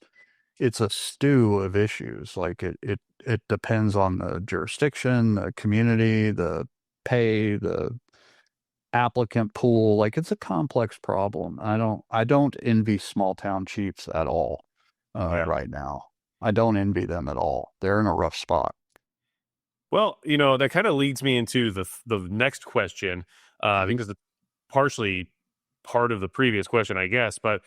it's a stew of issues. Like it depends on the jurisdiction, the community, the pay, the applicant pool. Like it's a complex problem. I don't envy small town chiefs at all Yeah. right now. I don't envy them at all. They're in a rough spot. Well, that kind of leads me into the next question. I Mhm. think it's partially part of the previous question, I guess, but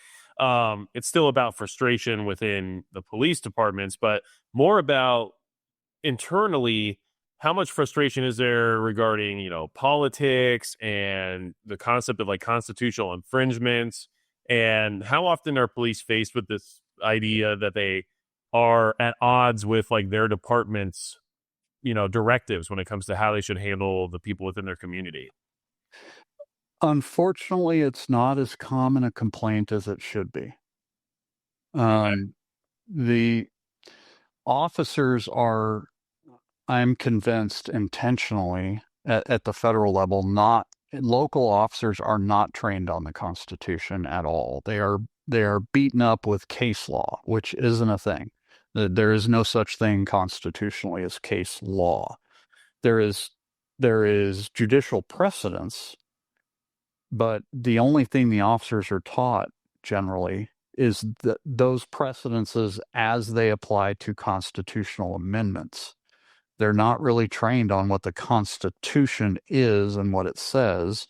it's still about frustration within the police departments, but more about internally, how much frustration is there regarding, politics and the concept of like constitutional infringements? And how often are police faced with this idea that they are at odds with like their department's, directives when it comes to how they should handle the people within their community? Unfortunately, it's not as common a complaint as it should be. Okay. Um, the officers are, I'm convinced, intentionally at the federal level, not local officers are not trained on the Constitution at all. They are beaten up with case law, which isn't a thing. There is no such thing constitutionally as case law. There is there is judicial precedence, but the only thing the officers are taught generally is that those precedences as they apply to constitutional amendments. They're not really trained on what the Constitution is and what it says,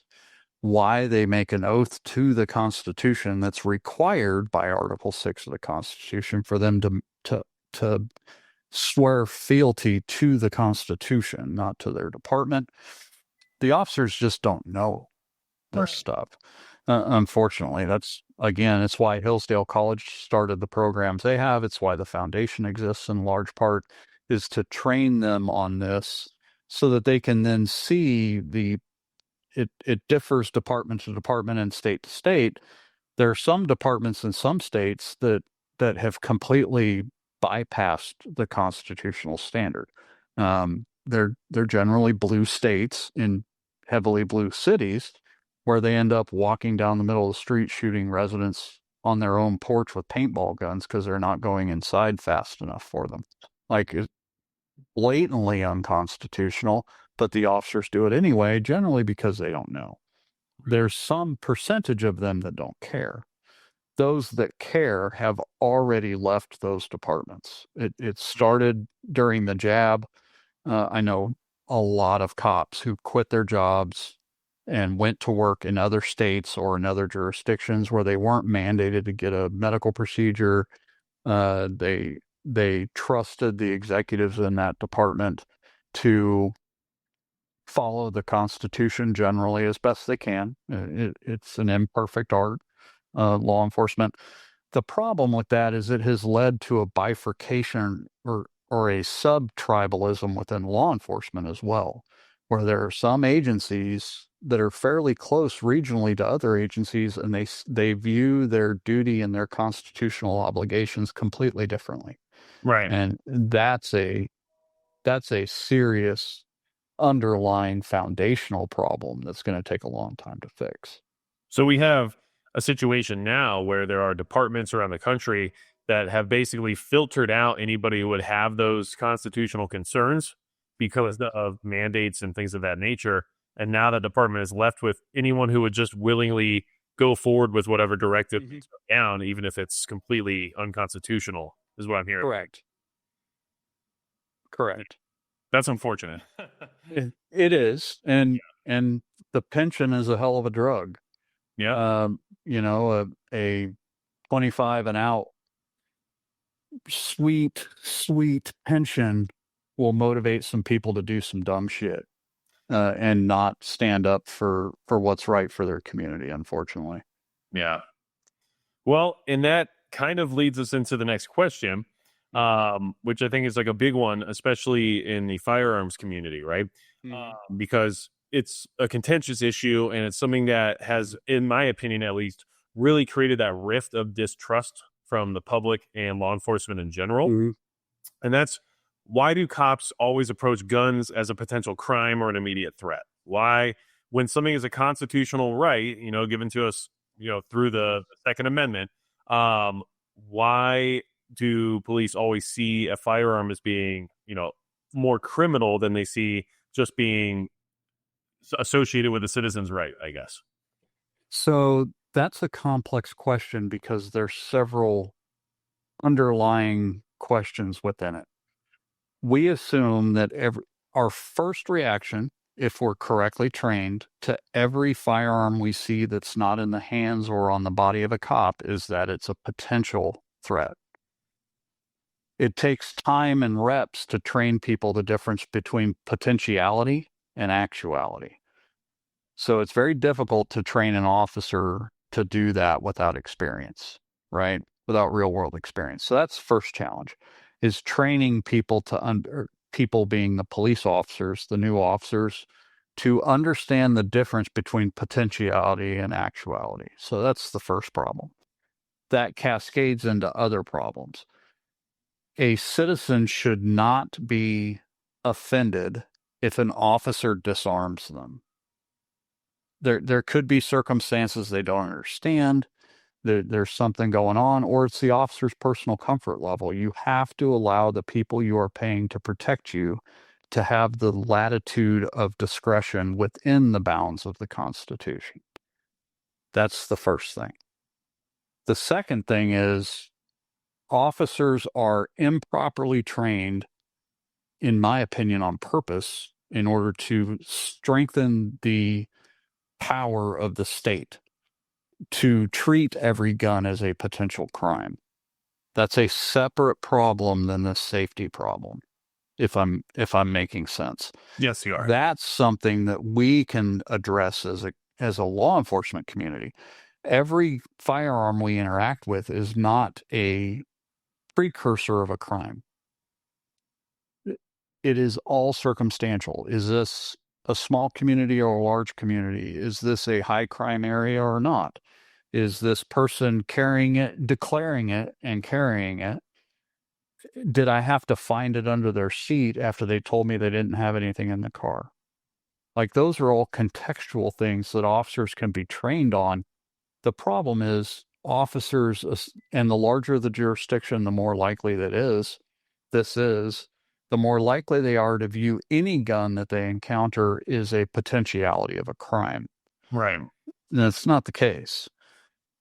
why they make an oath to the Constitution that's required by Article 6 of the Constitution for them to swear fealty to the Constitution, not to their department. The officers just don't know this stuff. Unfortunately, that's again, it's why Hillsdale College started the programs they have. It's why the foundation exists in large part, is to train them on this so that they can then see it differs department to department and state to state. There are some departments in some states that have completely bypassed the constitutional standard. They're generally blue states in heavily blue cities where they end up walking down the middle of the street shooting residents on their own porch with paintball guns because they're not going inside fast enough for them. Like it's blatantly unconstitutional, but the officers do it anyway, generally because they don't know. There's some percentage of them that don't care. Those that care have already left those departments. It started during the jab. I know a lot of cops who quit their jobs and went to work in other states or in other jurisdictions where they weren't mandated to get a medical procedure. They trusted the executives in that department to follow the Constitution generally as best they can. It's an imperfect art, law enforcement. The problem with that is it has led to a bifurcation or a sub-tribalism within law enforcement as well, where there are some agencies that are fairly close regionally to other agencies, and they view their duty and their constitutional obligations completely differently. Right. And that's a serious underlying foundational problem that's going to take a long time to fix. So we have a situation now where there are departments around the country that have basically filtered out anybody who would have those constitutional concerns because of mandates and things of that nature. And now the department is left with anyone who would just willingly go forward with whatever directive they took down, even if it's completely unconstitutional, is what I'm hearing. Correct. Correct. That's unfortunate. It is, and the pension is a hell of a drug. Yeah. A 25 and out sweet pension will motivate some people to do some dumb shit and not stand up for what's right for their community, unfortunately. Yeah. Well, and that kind of leads us into the next question, which I think is like a big one, especially in the firearms community, right? Because it's a contentious issue and it's something that has, in my opinion at least, really created that rift of distrust from the public and law enforcement in general. And that's, why do cops always approach guns as a potential crime or an immediate threat? Why, when something is a constitutional right, given to us, through the Second Amendment, why do police always see a firearm as being, more criminal than they see just being associated with a citizen's right, I guess? So that's a complex question because there's several underlying questions within it. We assume that our first reaction, if we're correctly trained, to every firearm we see that's not in the hands or on the body of a cop is that it's a potential threat. It takes time and reps to train people the difference between potentiality and actuality. So it's very difficult to train an officer to do that without experience, right? Without real world experience. So that's the first challenge, is training people people being the police officers, the new officers, to understand the difference between potentiality and actuality. So that's the first problem. That cascades into other problems. A citizen should not be offended if an officer disarms them. There could be circumstances they don't understand. There's something going on, or it's the officer's personal comfort level. You have to allow the people you are paying to protect you to have the latitude of discretion within the bounds of the Constitution. That's the first thing. The second thing is officers are improperly trained, in my opinion, on purpose in order to strengthen the power of the state to treat every gun as a potential crime. That's a separate problem than the safety problem, if I'm making sense. Yes, you are. That's something that we can address as a law enforcement community. Every firearm we interact with is not a precursor of a crime. It is all circumstantial. Is this a small community or a large community? Is this a high crime area or not? Is this person carrying it, declaring it, and carrying it? Did I have to find it under their seat after they told me they didn't have anything in the car? Like, those are all contextual things that officers can be trained on. The problem is officers, and the larger the jurisdiction, the more likely this is, the more likely they are to view any gun that they encounter is a potentiality of a crime. Right. And that's not the case.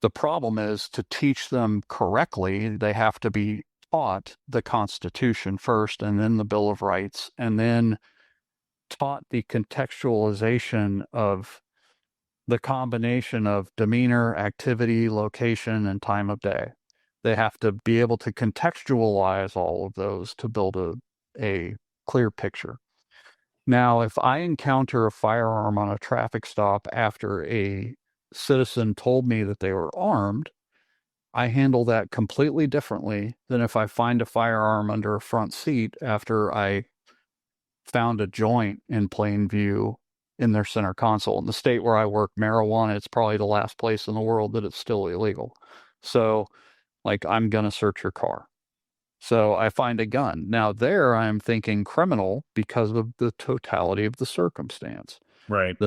The problem is, to teach them correctly, they have to be taught the Constitution first, and then the Bill of Rights, and then taught the contextualization of the combination of demeanor, activity, location, and time of day. They have to be able to contextualize all of those to build a clear picture. Now, if I encounter a firearm on a traffic stop after a citizen told me that they were armed, I handle that completely differently than if I find a firearm under a front seat after I found a joint in plain view in their center console. In the state where I work, marijuana, it's probably the last place in the world that it's still illegal. So, like, I'm going to search your car. So I find a gun. Now there I'm thinking criminal because of the totality of the circumstance. Right.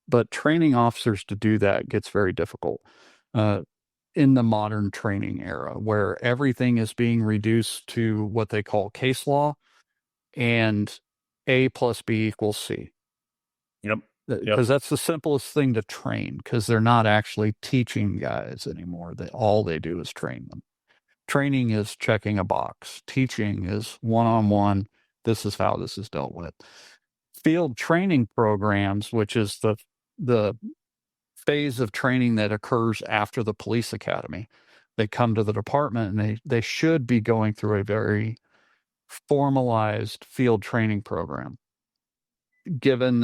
But training officers to do that gets very difficult uh, in the modern training era, where everything is being reduced to what they call case law and A plus B equals C. Yep. Yep. Because that's the simplest thing to train, because they're not actually teaching guys anymore. All they do is train them. Training is checking a box. Teaching is one-on-one. This is how this is dealt with. Field training programs, which is the phase of training that occurs after the police academy. They come to the department and they should be going through a very formalized field training program. Given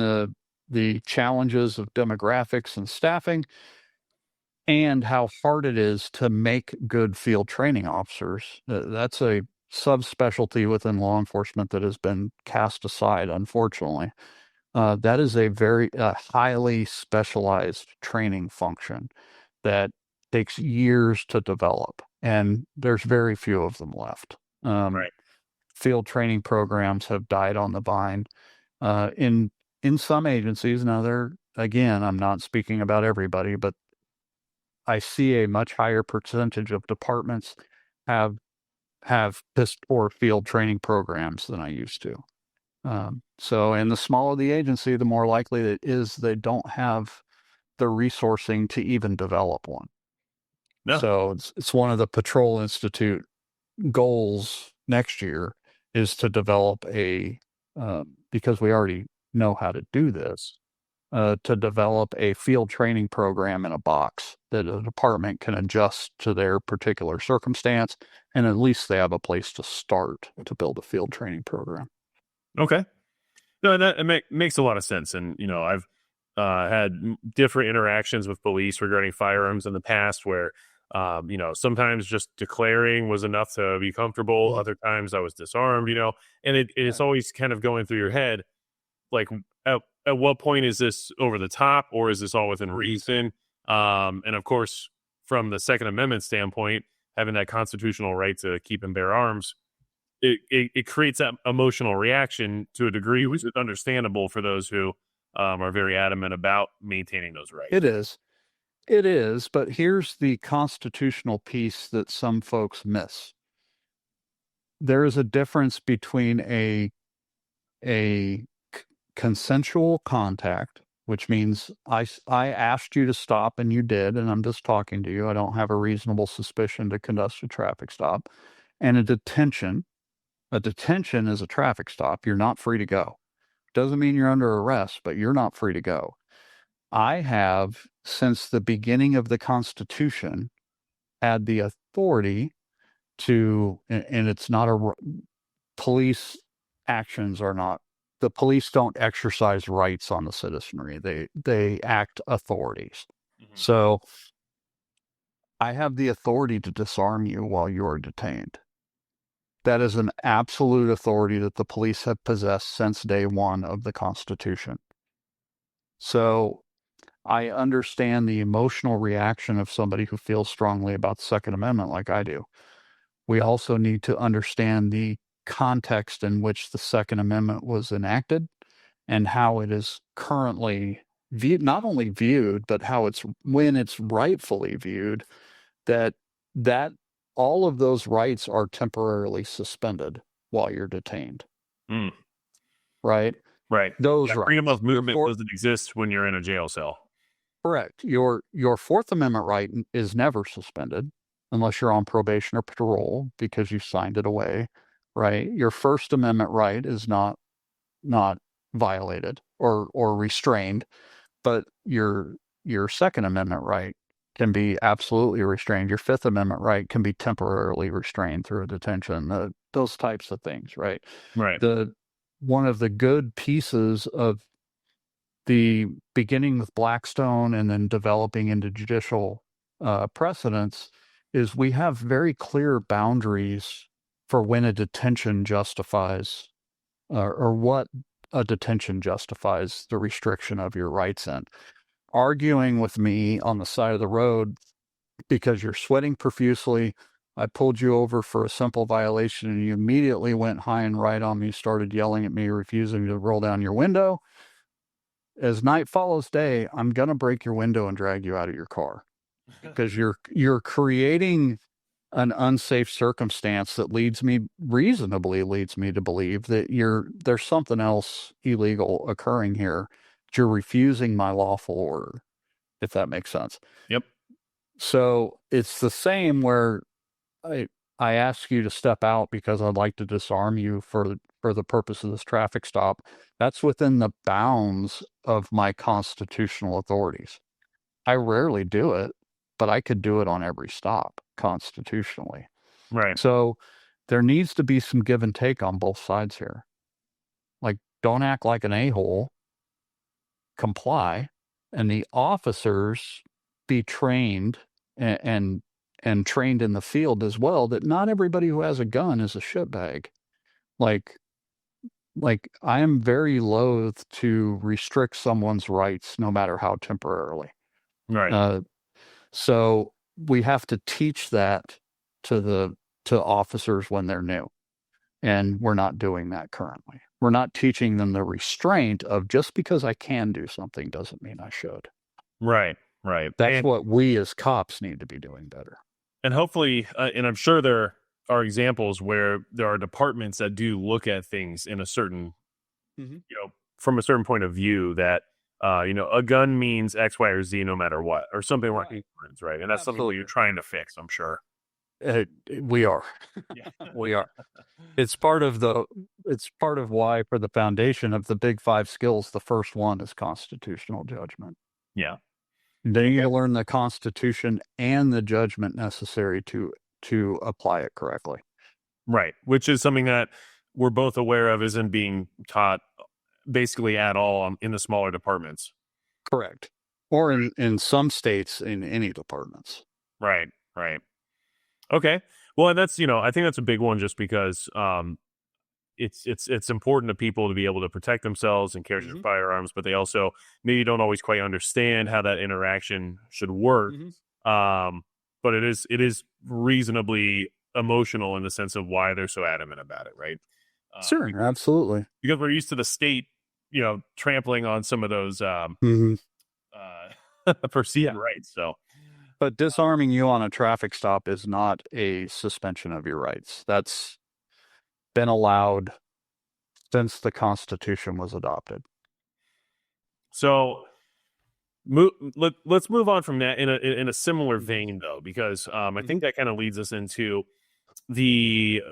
the challenges of demographics and staffing and how hard it is to make good field training officers, that's a subspecialty within law enforcement that has been cast aside, unfortunately. That is a very highly specialized training function that takes years to develop, and there's very few of them left. Right. Field training programs have died on the vine in some agencies. Now, again, I'm not speaking about everybody, but I see a much higher percentage of departments have piss poor field training programs than I used to. So, and the smaller the agency, the more likely it is they don't have the resourcing to even develop one. No. So it's one of the Patrol Institute goals next year is to develop because we already know how to do this, to develop a field training program in a box that a department can adjust to their particular circumstance, and at least they have a place to start to build a field training program. Okay. No, that it makes a lot of sense. And, I've had different interactions with police regarding firearms in the past where, sometimes just declaring was enough to be comfortable. Other times I was disarmed, and it's always kind of going through your head, like, at what point is this over the top, or is this all within reason? And of course, from the Second Amendment standpoint, having that constitutional right to keep and bear arms, it creates that emotional reaction to a degree, which is understandable for those who are very adamant about maintaining those rights. It is. It is, but here's the constitutional piece that some folks miss. There is a difference between a consensual contact, which means I asked you to stop and you did, and I'm just talking to you. I don't have a reasonable suspicion to conduct a traffic stop. And a detention. A detention is a traffic stop. You're not free to go. Doesn't mean you're under arrest, but you're not free to go. I have, since the beginning of the Constitution, had the authority to, and it's not police actions are not, the police don't exercise rights on the citizenry. They act authorities. Mm-hmm. So I have the authority to disarm you while you are detained. That is an absolute authority that the police have possessed since day one of the Constitution. So I understand the emotional reaction of somebody who feels strongly about the Second Amendment like I do. We also need to understand the context in which the Second Amendment was enacted and how it is currently viewed, not only viewed, but how when it's rightfully viewed, that all of those rights are temporarily suspended while you're detained. Mm. Right? Right. Those rights. Freedom of movement doesn't exist when you're in a jail cell. Correct. Your Fourth Amendment right is never suspended unless you're on probation or parole because you signed it away, right? Your First Amendment right is not violated or restrained, but your Second Amendment right can be absolutely restrained. Your Fifth Amendment right can be temporarily restrained through a detention. Those types of things, right? Right. One of the good pieces of the beginning with Blackstone and then developing into judicial precedents is we have very clear boundaries for when a detention justifies or what a detention justifies the restriction of your rights in. Arguing with me on the side of the road because you're sweating profusely, I pulled you over for a simple violation and you immediately went high and right on me, started yelling at me, refusing to roll down your window. As night follows day, I'm going to break your window and drag you out of your car because you're creating an unsafe circumstance that reasonably leads me to believe that there's something else illegal occurring here. You're refusing my lawful order, if that makes sense. Yep. So it's the same where I I ask you to step out because I'd like to disarm you for the purpose of this traffic stop. That's within the bounds of my constitutional authorities. I rarely do it, but I could do it on every stop constitutionally. Right. So there needs to be some give and take on both sides here. Like, don't act like an a-hole, comply, and the officers be trained and trained in the field as well that not everybody who has a gun is a shitbag. Like I am very loath to restrict someone's rights no matter how temporarily. Right. Uh, so we have to teach that to to officers when they're new. And we're not doing that currently. We're not teaching them the restraint of just because I can do something doesn't mean I should. Right. Right. That's what we as cops need to be doing better. And hopefully, and I'm sure there are examples where there are departments that do look at things in a certain, from a certain point of view that, a gun means X, Y, or Z no matter what, or something like Right. that, right? And that's something that you're trying to fix, I'm sure. We are. Yeah. We are. It's part of why for the foundation of the big five skills, the first one is constitutional judgment. Yeah. Then you need to learn the Constitution and the judgment necessary to apply it correctly. Right. Which is something that we're both aware of isn't being taught basically at all in the smaller departments. Correct. Or in some states, in any departments. Right. Right. Okay. Well, and that's, I think that's a big one just because it's important to people to be able to protect themselves and carry their firearms, but they also maybe don't always quite understand how that interaction should work. But it is reasonably emotional in the sense of why they're so adamant about it, right? Sure, absolutely. Because we're used to the state, trampling on some of those perceived rights. So, but disarming you on a traffic stop is not a suspension of your rights. That's been allowed since the Constitution was adopted. So let's move on from that in a similar vein, though, because I think that kind of leads us into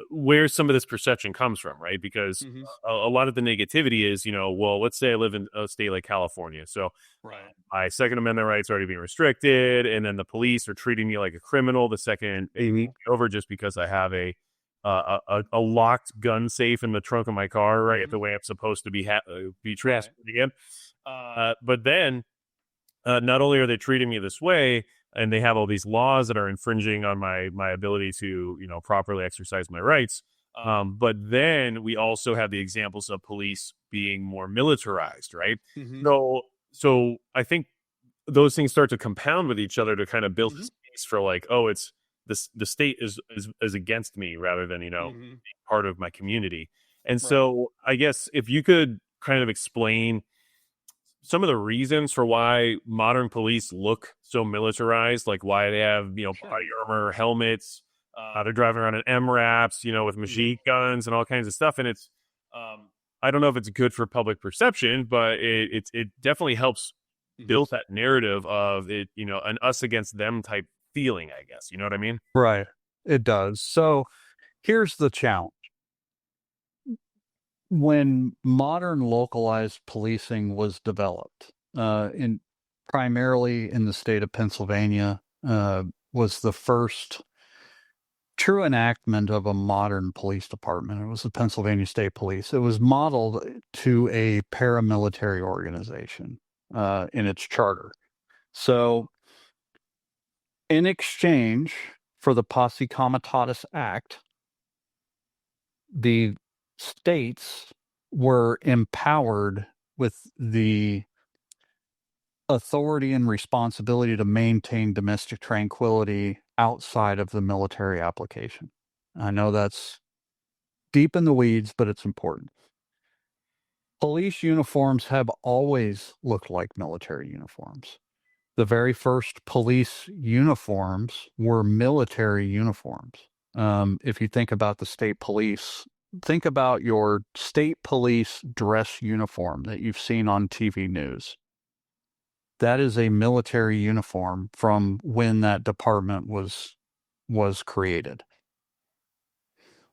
where some of this perception comes from, right? Because a lot of the negativity is, well, let's say I live in a state like California, so my Second Amendment rights are already being restricted, and then the police are treating me like a criminal the second over just because I have a locked gun safe in the trunk of my car, right? The way I'm supposed to be transported again. But then, not only are they treating me this way, and they have all these laws that are infringing on my ability to, properly exercise my rights. But then we also have the examples of police being more militarized, right? So I think those things start to compound with each other to kind of build this case for like, oh, it's the state is against me rather than, being part of my community. And so I guess if you could kind of explain some of the reasons for why modern police look so militarized, like why they have, body armor, helmets, they're driving around in MRAPs, with machine guns and all kinds of stuff. And it's, I don't know if it's good for public perception, but it definitely helps build that narrative of it, an us against them type feeling, I guess. You know what I mean? Right. It does. So here's the challenge. When modern localized policing was developed, primarily in the state of Pennsylvania, was the first true enactment of a modern police department. It was the Pennsylvania State Police. It was modeled to a paramilitary organization in its charter. So, in exchange for the Posse Comitatus Act, the states were empowered with the authority and responsibility to maintain domestic tranquility outside of the military application. I know that's deep in the weeds, but it's important. Police uniforms have always looked like military uniforms. The very first police uniforms were military uniforms. If you think about the state police, think about your state police dress uniform that you've seen on TV news. That is a military uniform from when that department was created.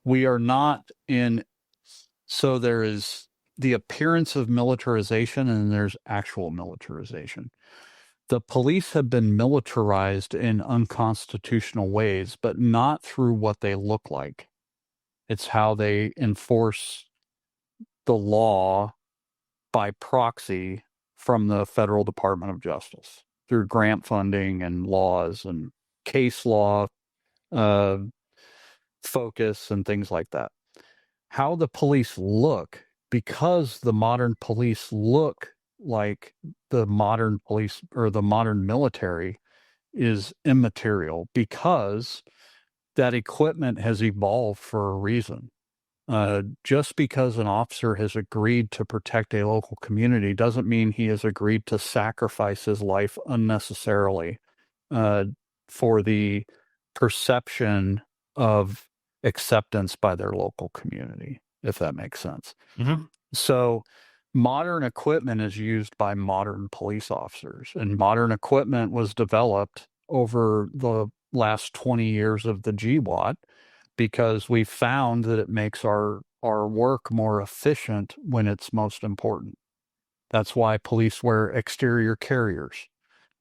We are not in, so there is the appearance of militarization and there's actual militarization. The police have been militarized in unconstitutional ways, but not through what they look like. It's how they enforce the law by proxy from the federal Department of Justice through grant funding and laws and case law uh, focus and things like that. How the police look, because the modern police look like the modern police or the modern military, is immaterial because that equipment has evolved for a reason. Just because an officer has agreed to protect a local community doesn't mean he has agreed to sacrifice his life unnecessarily uh, for the perception of acceptance by their local community, if that makes sense. Mm-hmm. So, modern equipment is used by modern police officers, and modern equipment was developed over the last 20 years of the GWAT because we found that it makes our work more efficient when it's most important. That's why police wear exterior carriers.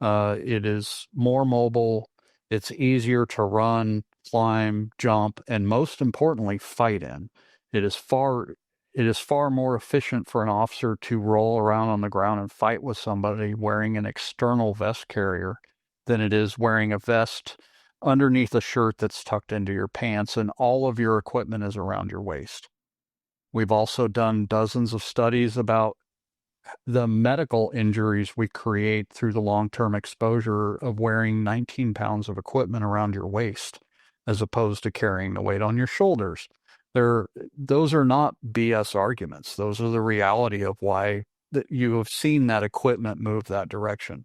It is more mobile. It's easier to run, climb, jump, and most importantly, fight in. It is far more efficient for an officer to roll around on the ground and fight with somebody wearing an external vest carrier than it is wearing a vest underneath a shirt that's tucked into your pants and all of your equipment is around your waist. We've also done dozens of studies about the medical injuries we create through the long-term exposure of wearing 19 pounds of equipment around your waist as opposed to carrying the weight on your shoulders. Those are not BS arguments. Those are the reality of why that you have seen that equipment move that direction.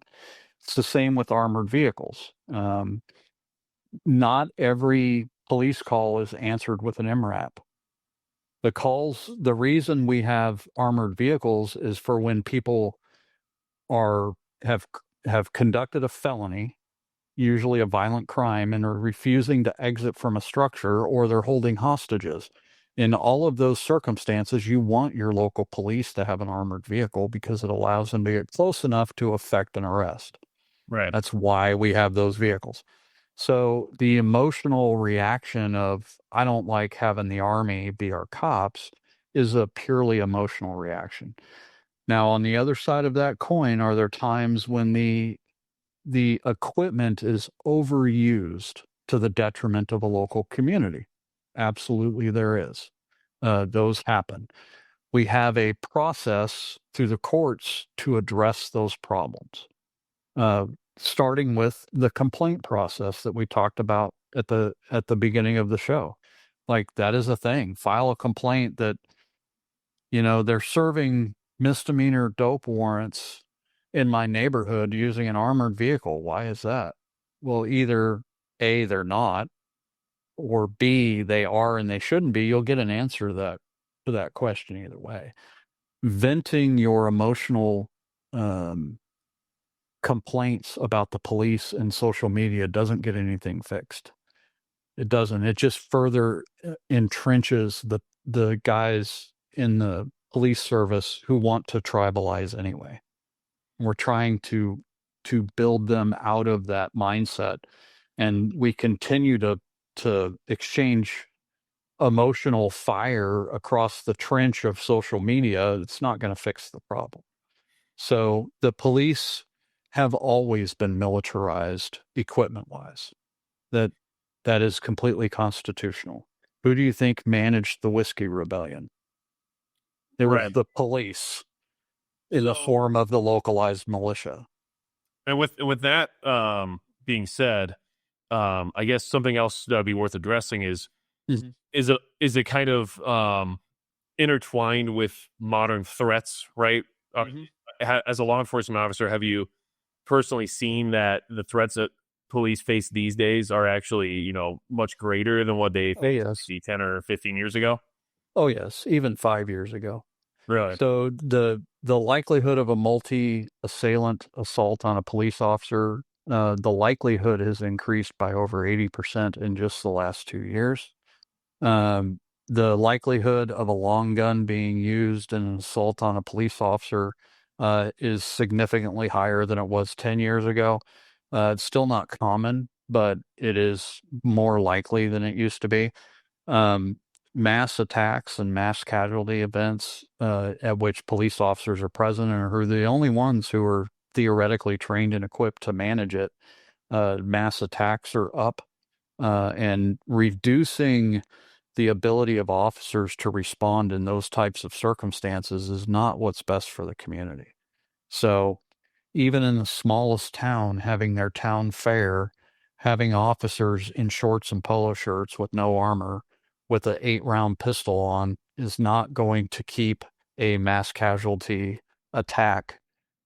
It's the same with armored vehicles. Not every police call is answered with an MRAP. The reason we have armored vehicles is for when people are have conducted a felony, usually a violent crime, and are refusing to exit from a structure, or they're holding hostages. In all of those circumstances, you want your local police to have an armored vehicle because it allows them to get close enough to effect an arrest. Right. That's why we have those vehicles. So the emotional reaction of, I don't like having the army be our cops, is a purely emotional reaction. Now, on the other side of that coin, are there times when the equipment is overused to the detriment of a local community? Absolutely, there is. Those happen. We have a process through the courts to address those problems. Starting with the complaint process that we talked about at the beginning of the show. Like, that is a thing. File a complaint that, they're serving misdemeanor dope warrants in my neighborhood using an armored vehicle. Why is that? Well, either A, they're not, or B, they are and they shouldn't be. You'll get an answer to that question either way. Venting your emotional complaints about the police and social media doesn't get anything fixed. It doesn't. It just further entrenches the guys in the police service who want to tribalize anyway. We're trying to build them out of that mindset, and we continue to exchange emotional fire across the trench of social media. It's not going to fix the problem. So the police have always been militarized equipment-wise. That is completely constitutional. Who do you think managed the Whiskey Rebellion? It was Right. the police in the form of the localized militia. And with that being said, I guess something else that would be worth addressing Mhm. is it kind of intertwined with modern threats, right? Uh, Mhm. as a law enforcement officer, have you personally seen that the threats that police face these days are actually, much greater than what they Oh, yes. maybe 10 or 15 years ago? Oh, yes, even 5 years ago. Really? So the likelihood of a multi-assailant assault on a police officer, the likelihood has increased by over 80% in just the last 2 years. Um, the likelihood of a long gun being used in an assault on a police officer is significantly higher than it was 10 years ago. It's still not common, but it is more likely than it used to be. Um, Mass attacks and mass casualty events at which police officers are present and who are the only ones who are theoretically trained and equipped to manage it. Mass attacks are up and reducing the ability of officers to respond in those types of circumstances is not what's best for the community. So even in the smallest town, having their town fair, having officers in shorts and polo shirts with no armor, with an 8-round pistol on, is not going to keep a mass casualty attack.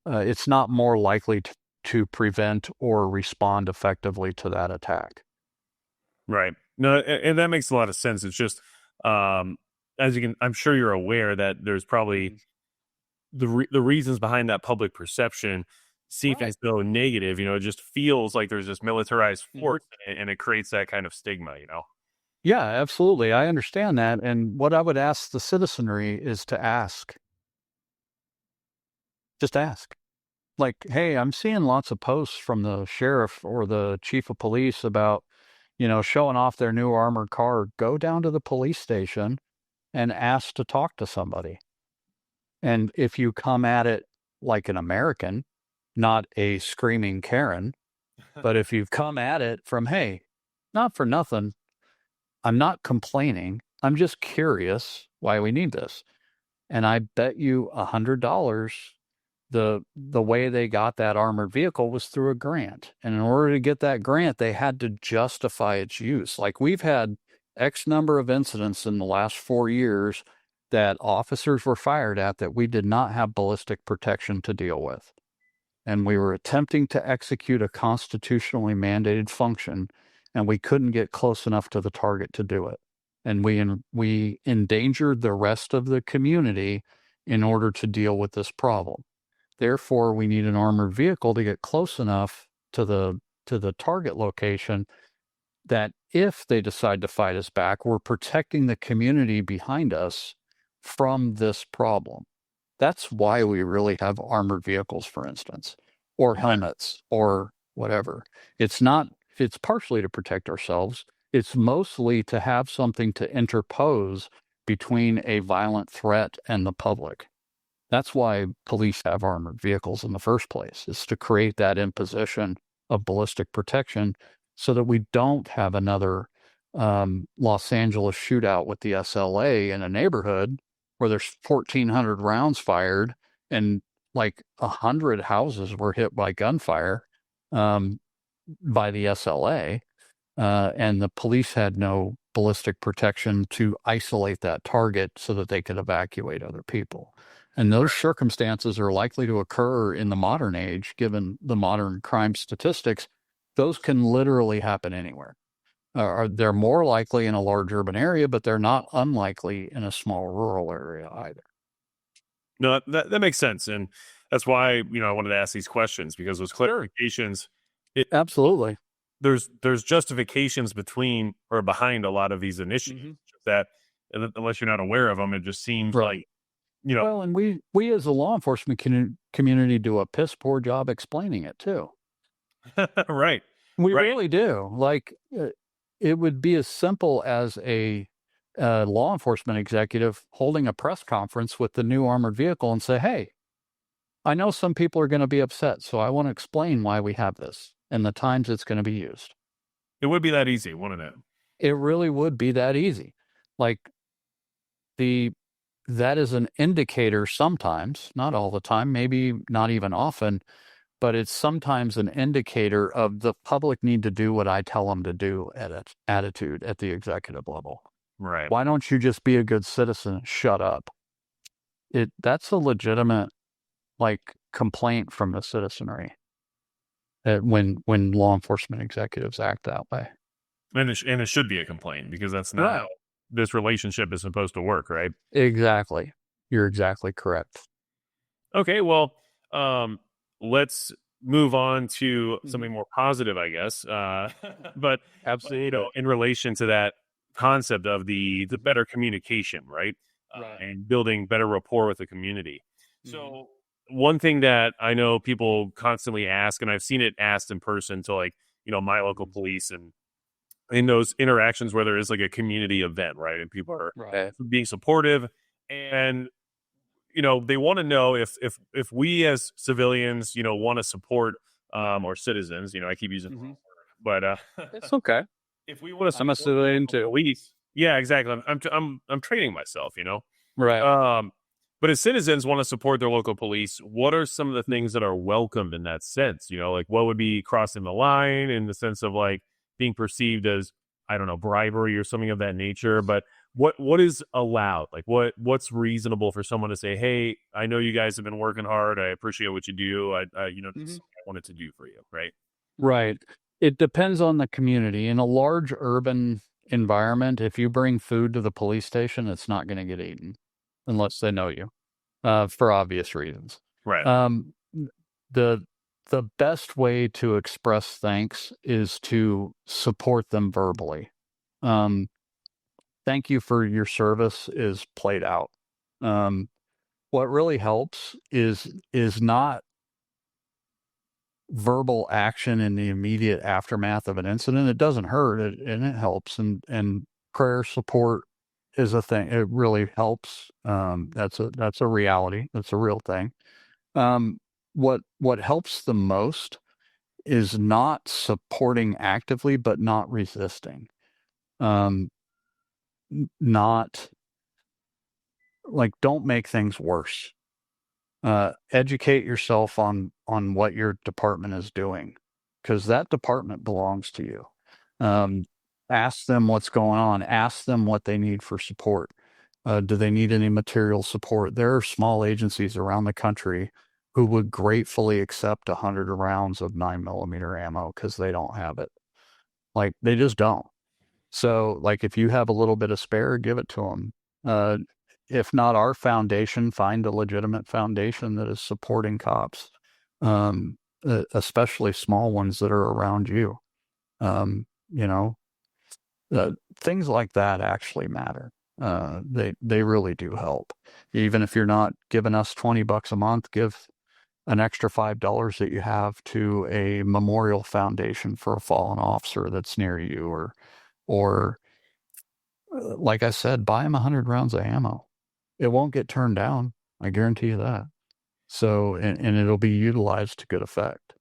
It's not more likely to prevent or respond effectively to that attack. Right. No, and that makes a lot of sense. It's just, um, I'm sure you're aware that there's probably Mhm. the reasons behind that public perception seem Right. as though negative. It just feels like there's this militarized Mhm. force, and it creates that kind of stigma. Yeah, absolutely. I understand that. And what I would ask the citizenry is to ask, just ask. Like, hey, I'm seeing lots of posts from the sheriff or the chief of police about, showing off their new armored car. Go down to the police station and ask to talk to somebody. And if you come at it like an American, not a screaming Karen, but if you've come at it from, hey, not for nothing, I'm not complaining. I'm just curious why we need this. And I bet you $100 the way they got that armored vehicle was through a grant. And in order to get that grant, they had to justify its use. Like we've had X number of incidents in the last 4 years that officers were fired at that we did not have ballistic protection to deal with. And we were attempting to execute a constitutionally mandated function, and we couldn't get close enough to the target to do it. And we endangered the rest of the community in order to deal with this problem. Therefore, we need an armored vehicle to get close enough to the target location that if they decide to fight us back, we're protecting the community behind us from this problem. That's why we really have armored vehicles, for instance, or Okay. helmets or whatever. It's not, it's partially to protect ourselves. It's mostly to have something to interpose between a violent threat and the public. That's why police have armored vehicles in the first place, is to create that imposition of ballistic protection so that we don't have another Los Angeles shootout with the SLA in a neighborhood where there's 1,400 rounds fired and like 100 houses were hit by gunfire um, by the SLA and the police had no ballistic protection to isolate that target so that they could evacuate other people. And those circumstances are likely to occur in the modern age, given the modern crime statistics. Those can literally happen anywhere. They're more likely in a large urban area, but they're not unlikely in a small rural area either. No, that makes sense, and that's why I wanted to ask these questions, because those Sure. clarifications, it Absolutely. there's justifications between or behind a lot of these initiatives Hmm. that, unless you're not aware of them, it just seems Right. like you know Well, and we as a law enforcement community do a piss poor job explaining it too. right, We right. really do. Like, it would be as simple as a law enforcement executive holding a press conference with the new armored vehicle and say, "Hey, I know some people are going to be upset, so I want to explain why we have this and the times it's going to be used." It would be that easy, wouldn't it? It really would be that easy. Like the that is an indicator sometimes, not all the time, maybe not even often, but it's sometimes an indicator of the public need to do what I tell them to do attitude at the executive level. Right. Why don't you just be a good citizen and shut up? That's a legitimate complaint from the citizenry when law enforcement executives act that way. And it should be a complaint, because that's not Right. how this relationship is supposed to work, right? Exactly. You're exactly correct. Okay, well, let's move on to Mhm. something more positive, I guess. But Absolutely. in relation to that concept of the better communication, right? Right. And building better rapport with the community. Mhm. So one thing that I know people constantly ask, and I've seen it asked in person to, like, my local Mhm. police, and in those interactions where there is like a community event, right? And people are Right. being supportive, and they want to know if we as civilians want to support, or citizens, I keep using the Mhm. wrong word, but It's okay. if we want to I'm a support civilian local too. police. Yeah, exactly. I'm training myself, Right. um but as citizens want to support their local police, what are some of the Mhm. things that are welcomed in that sense? Like, what would be crossing the line in the sense of, like, being perceived as, I don't know, bribery or something of that nature? But what is allowed? Like, what's reasonable for someone to say, "Hey, I know you guys have been working hard. I appreciate what you do. This is Mhm. something I wanted to do for you." Right? Right. It depends on the community. In a large urban environment, if you bring food to the police station, it's not going to get eaten unless they know you, for obvious reasons. Right. Um, the the best way to express thanks is to support them verbally. Um, Thank you for your service is played out. Um, what really helps is not verbal action in the immediate aftermath of an incident. It doesn't hurt, and it helps. And prayer support is a thing. It really helps. That's a reality. That's a real thing. Um, what helps the most is not supporting actively, but not resisting. Um, Not don't make things worse. Educate yourself on what your department is doing, because that department belongs to you. Um, Ask them what's going on. Ask them what they need for support. Do they need any material support? There are small agencies around the country who would gratefully accept 100 rounds of 9mm ammo because they don't have it. They just don't. So, if you have a little bit of spare, give it to them. Uh, if not our foundation, find a legitimate foundation that is supporting cops, especially small ones that are around you. Um, you know, Things like that actually matter. They really do help. Even if you're not giving us $20 a month, give an extra $5 that you have to a memorial foundation for a fallen officer that's near you, or like I said, buy them 100 rounds of ammo. It won't get turned down. I guarantee you that. So, and it'll be utilized to good effect.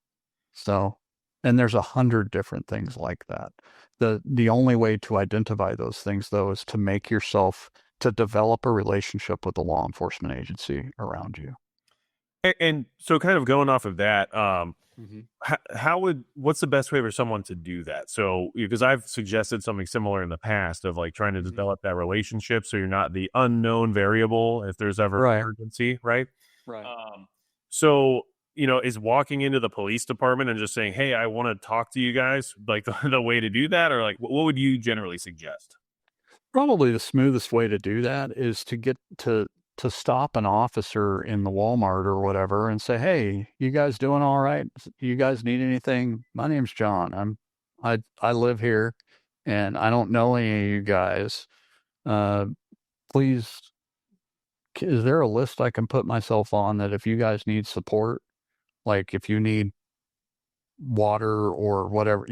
So, and there's 100 different things like that. The only way to identify those things, though, is to develop a relationship with the law enforcement agency around you. And so, kind of going off of that, Hmm. what's the best way for someone to do that? So, because I've suggested something similar in the past of, like, trying to Hmm. develop that relationship so you're not the unknown variable if there's ever an Right. emergency, right? Right. So, is walking into the police department and just saying, "Hey, I want to talk to you guys," like, the way to do that, or, like, what would you generally suggest? Probably the smoothest way to do that is to get to stop an officer in the Walmart or whatever and say, "Hey, you guys doing all right? You guys need anything? My name's John. I live here, and I don't know any of you guys. Uh, please, is there a list I can put myself on that if you guys need support, like if you need water or whatever,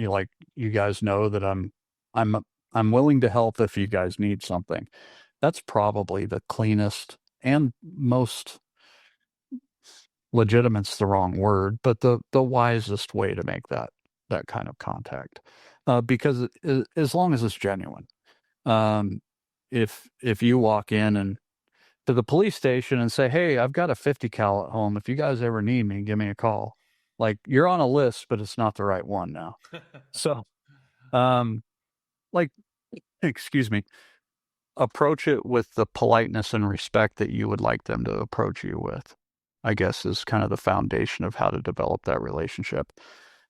you guys know that I'm I'm willing to help if you guys need something." That's probably the cleanest and most legitimate's the wrong word, but the wisest way to make that kind of contact, because as long as it's genuine. Um, if you walk in and to the police station and say, "Hey, I've got a 50 cal at home. If you guys ever need me, give me a call." Like, you're on a list, but it's not the right one now. So, um, like, excuse me, approach it with the politeness and respect that you would like them to approach you with, I guess, is kind of the foundation of how to develop that relationship.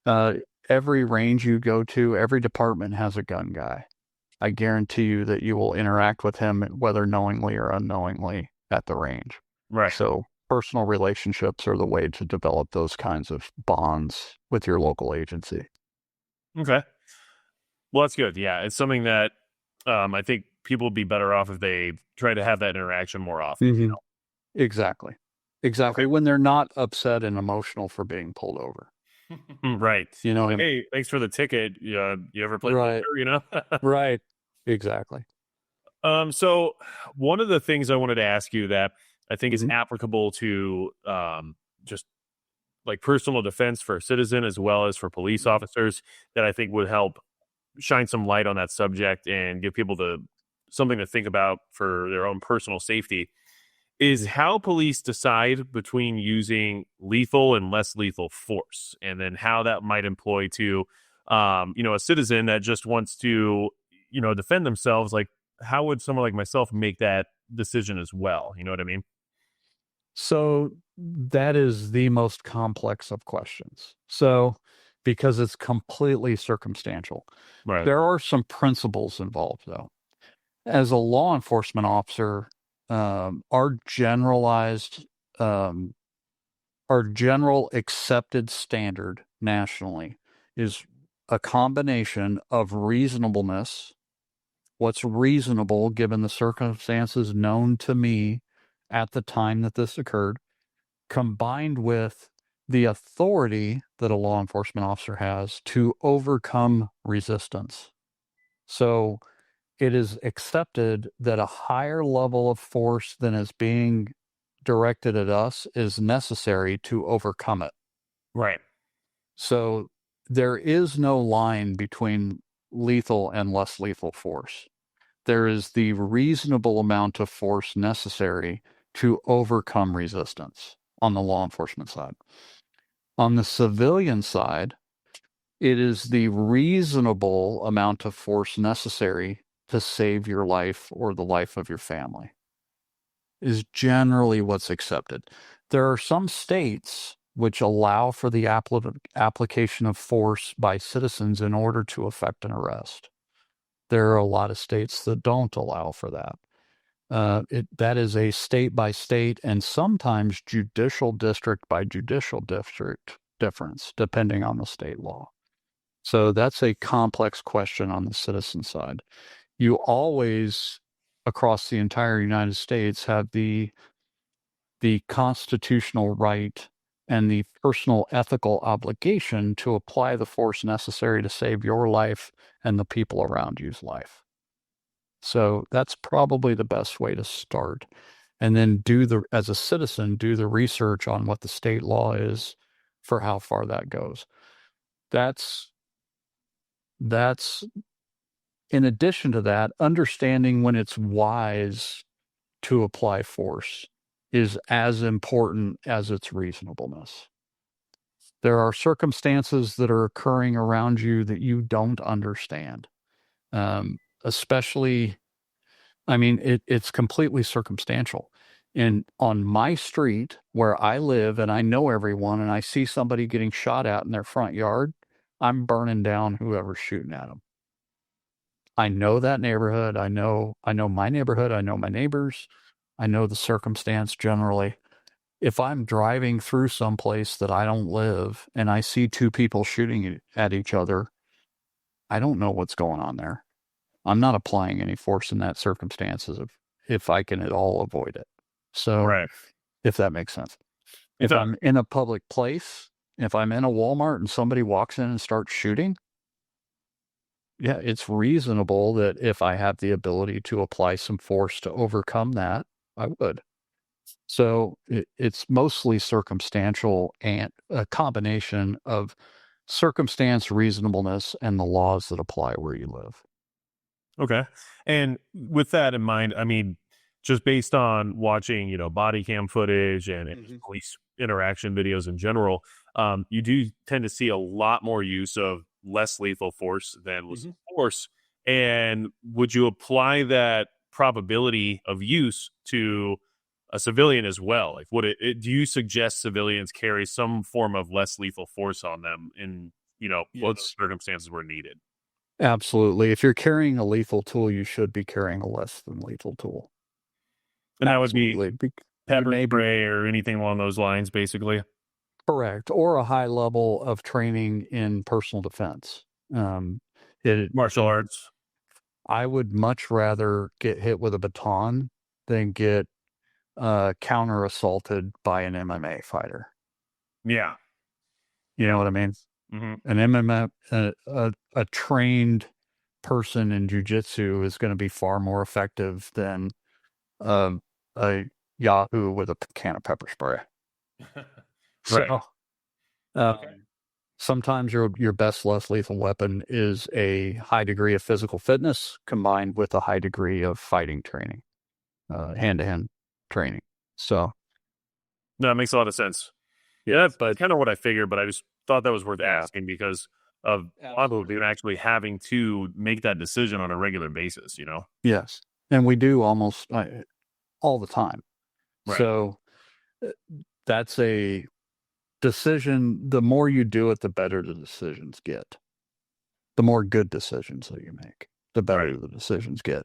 Uh, every range you go to, every department has a gun guy. I guarantee you that you will interact with him, whether knowingly or unknowingly, at the range. Right. So, personal relationships are the way to develop those kinds of bonds with your local agency. Okay. Well, that's good. Yeah, it's something that I think people would be better off if they try to have that interaction more often. Mm-hmm. Exactly. Okay. Exactly. When they're not upset and emotional for being pulled over. Right. You know him. Hey, thanks for the ticket. You ever play Right. poker? You know. Right. Exactly. So one of the things I wanted to ask you that I think is Hmm. applicable to just like personal defense for a citizen as well as for police officers that I think would help shine some light on that subject and give people something to think about for their own personal safety is how police decide between using lethal and less lethal force, and then how that might employ to, a citizen that just wants to, defend themselves. Like, how would someone like myself make that decision as well? You know what I mean? So that is the most complex of questions. So, because it's completely circumstantial, Right. there are some principles involved, though. As a law enforcement officer, our um, our general accepted standard nationally is a combination of reasonableness, what's reasonable given the circumstances known to me at the time that this occurred, combined with the authority that a law enforcement officer has to overcome resistance. So it is accepted that a higher level of force than is being directed at us is necessary to overcome it. Right. So there is no line between lethal and less lethal force. There is the reasonable amount of force necessary to overcome resistance on the law enforcement side. On the civilian side, it is the reasonable amount of force necessary to save your life or the life of your family, is generally what's accepted. There are some states which allow for the application of force by citizens in order to effect an arrest. There are a lot of states that don't allow for that. That is a state by state and sometimes judicial district by judicial district difference, depending on the state law. So that's a complex question on the citizen side. You always, across the entire United States, have the constitutional right and the personal ethical obligation to apply the force necessary to save your life and the people around you's life. So that's probably the best way to start. And then as a citizen, do the research on what the state law is for how far that goes. That's that's in addition to that, understanding when it's wise to apply force is as important as its reasonableness. There are circumstances that are occurring around you that you don't understand. Especially, I mean, it's completely circumstantial. And on my street where I live and I know everyone and I see somebody getting shot at in their front yard, I'm burning down whoever's shooting at them. I know that neighborhood. I know my neighborhood. I know my neighbors. I know the circumstance generally. If I'm driving through someplace that I don't live and I see two people shooting at each other, I don't know what's going on there. I'm not applying any force in that circumstances if I can at all avoid it. So, Right. if that makes sense. It If does. I'm in a public place, if I'm in a Walmart and somebody walks in and starts shooting, yeah, it's reasonable that if I have the ability to apply some force to overcome that, I would. So it's mostly circumstantial and a combination of circumstance, reasonableness, and the laws that apply where you live. Okay. And with that in mind, I mean, just based on watching, body cam footage and just Mhm. police interaction videos in general, you do tend to see a lot more use of less lethal force than lethal force. And would you apply that probability of use to a civilian as well? Like, do you suggest civilians carry some form of less lethal force on them in, those Yes. circumstances where needed? Absolutely. If you're carrying a lethal tool, you should be carrying a less than lethal tool. And that would be Absolutely. You pepper may be spray or anything along those lines, basically. correct, or a high level of training in personal defense. Um, it, Martial arts. I would much rather get hit with a baton than get counter assaulted by an MMA fighter. Yeah. You know what I mean? Hmm. An MMA, a trained person in jujitsu is going to be far more effective than um, a Yahoo with a can of pepper spray. Right. So, Okay. sometimes your best less lethal weapon is a high degree of physical fitness combined with a high degree of fighting training, hand to hand training. So, No, that makes a lot of sense. Yeah, yeah, that's but kind of what I figured, but I just thought that was worth yeah, asking because of a lot of absolutely. people actually having to make that decision on a regular basis, Yes. And we do almost all the time. Right. So, uh, that's a decision. The more you do it, the better the decisions get. The more good decisions that you make, the Right. better the decisions get.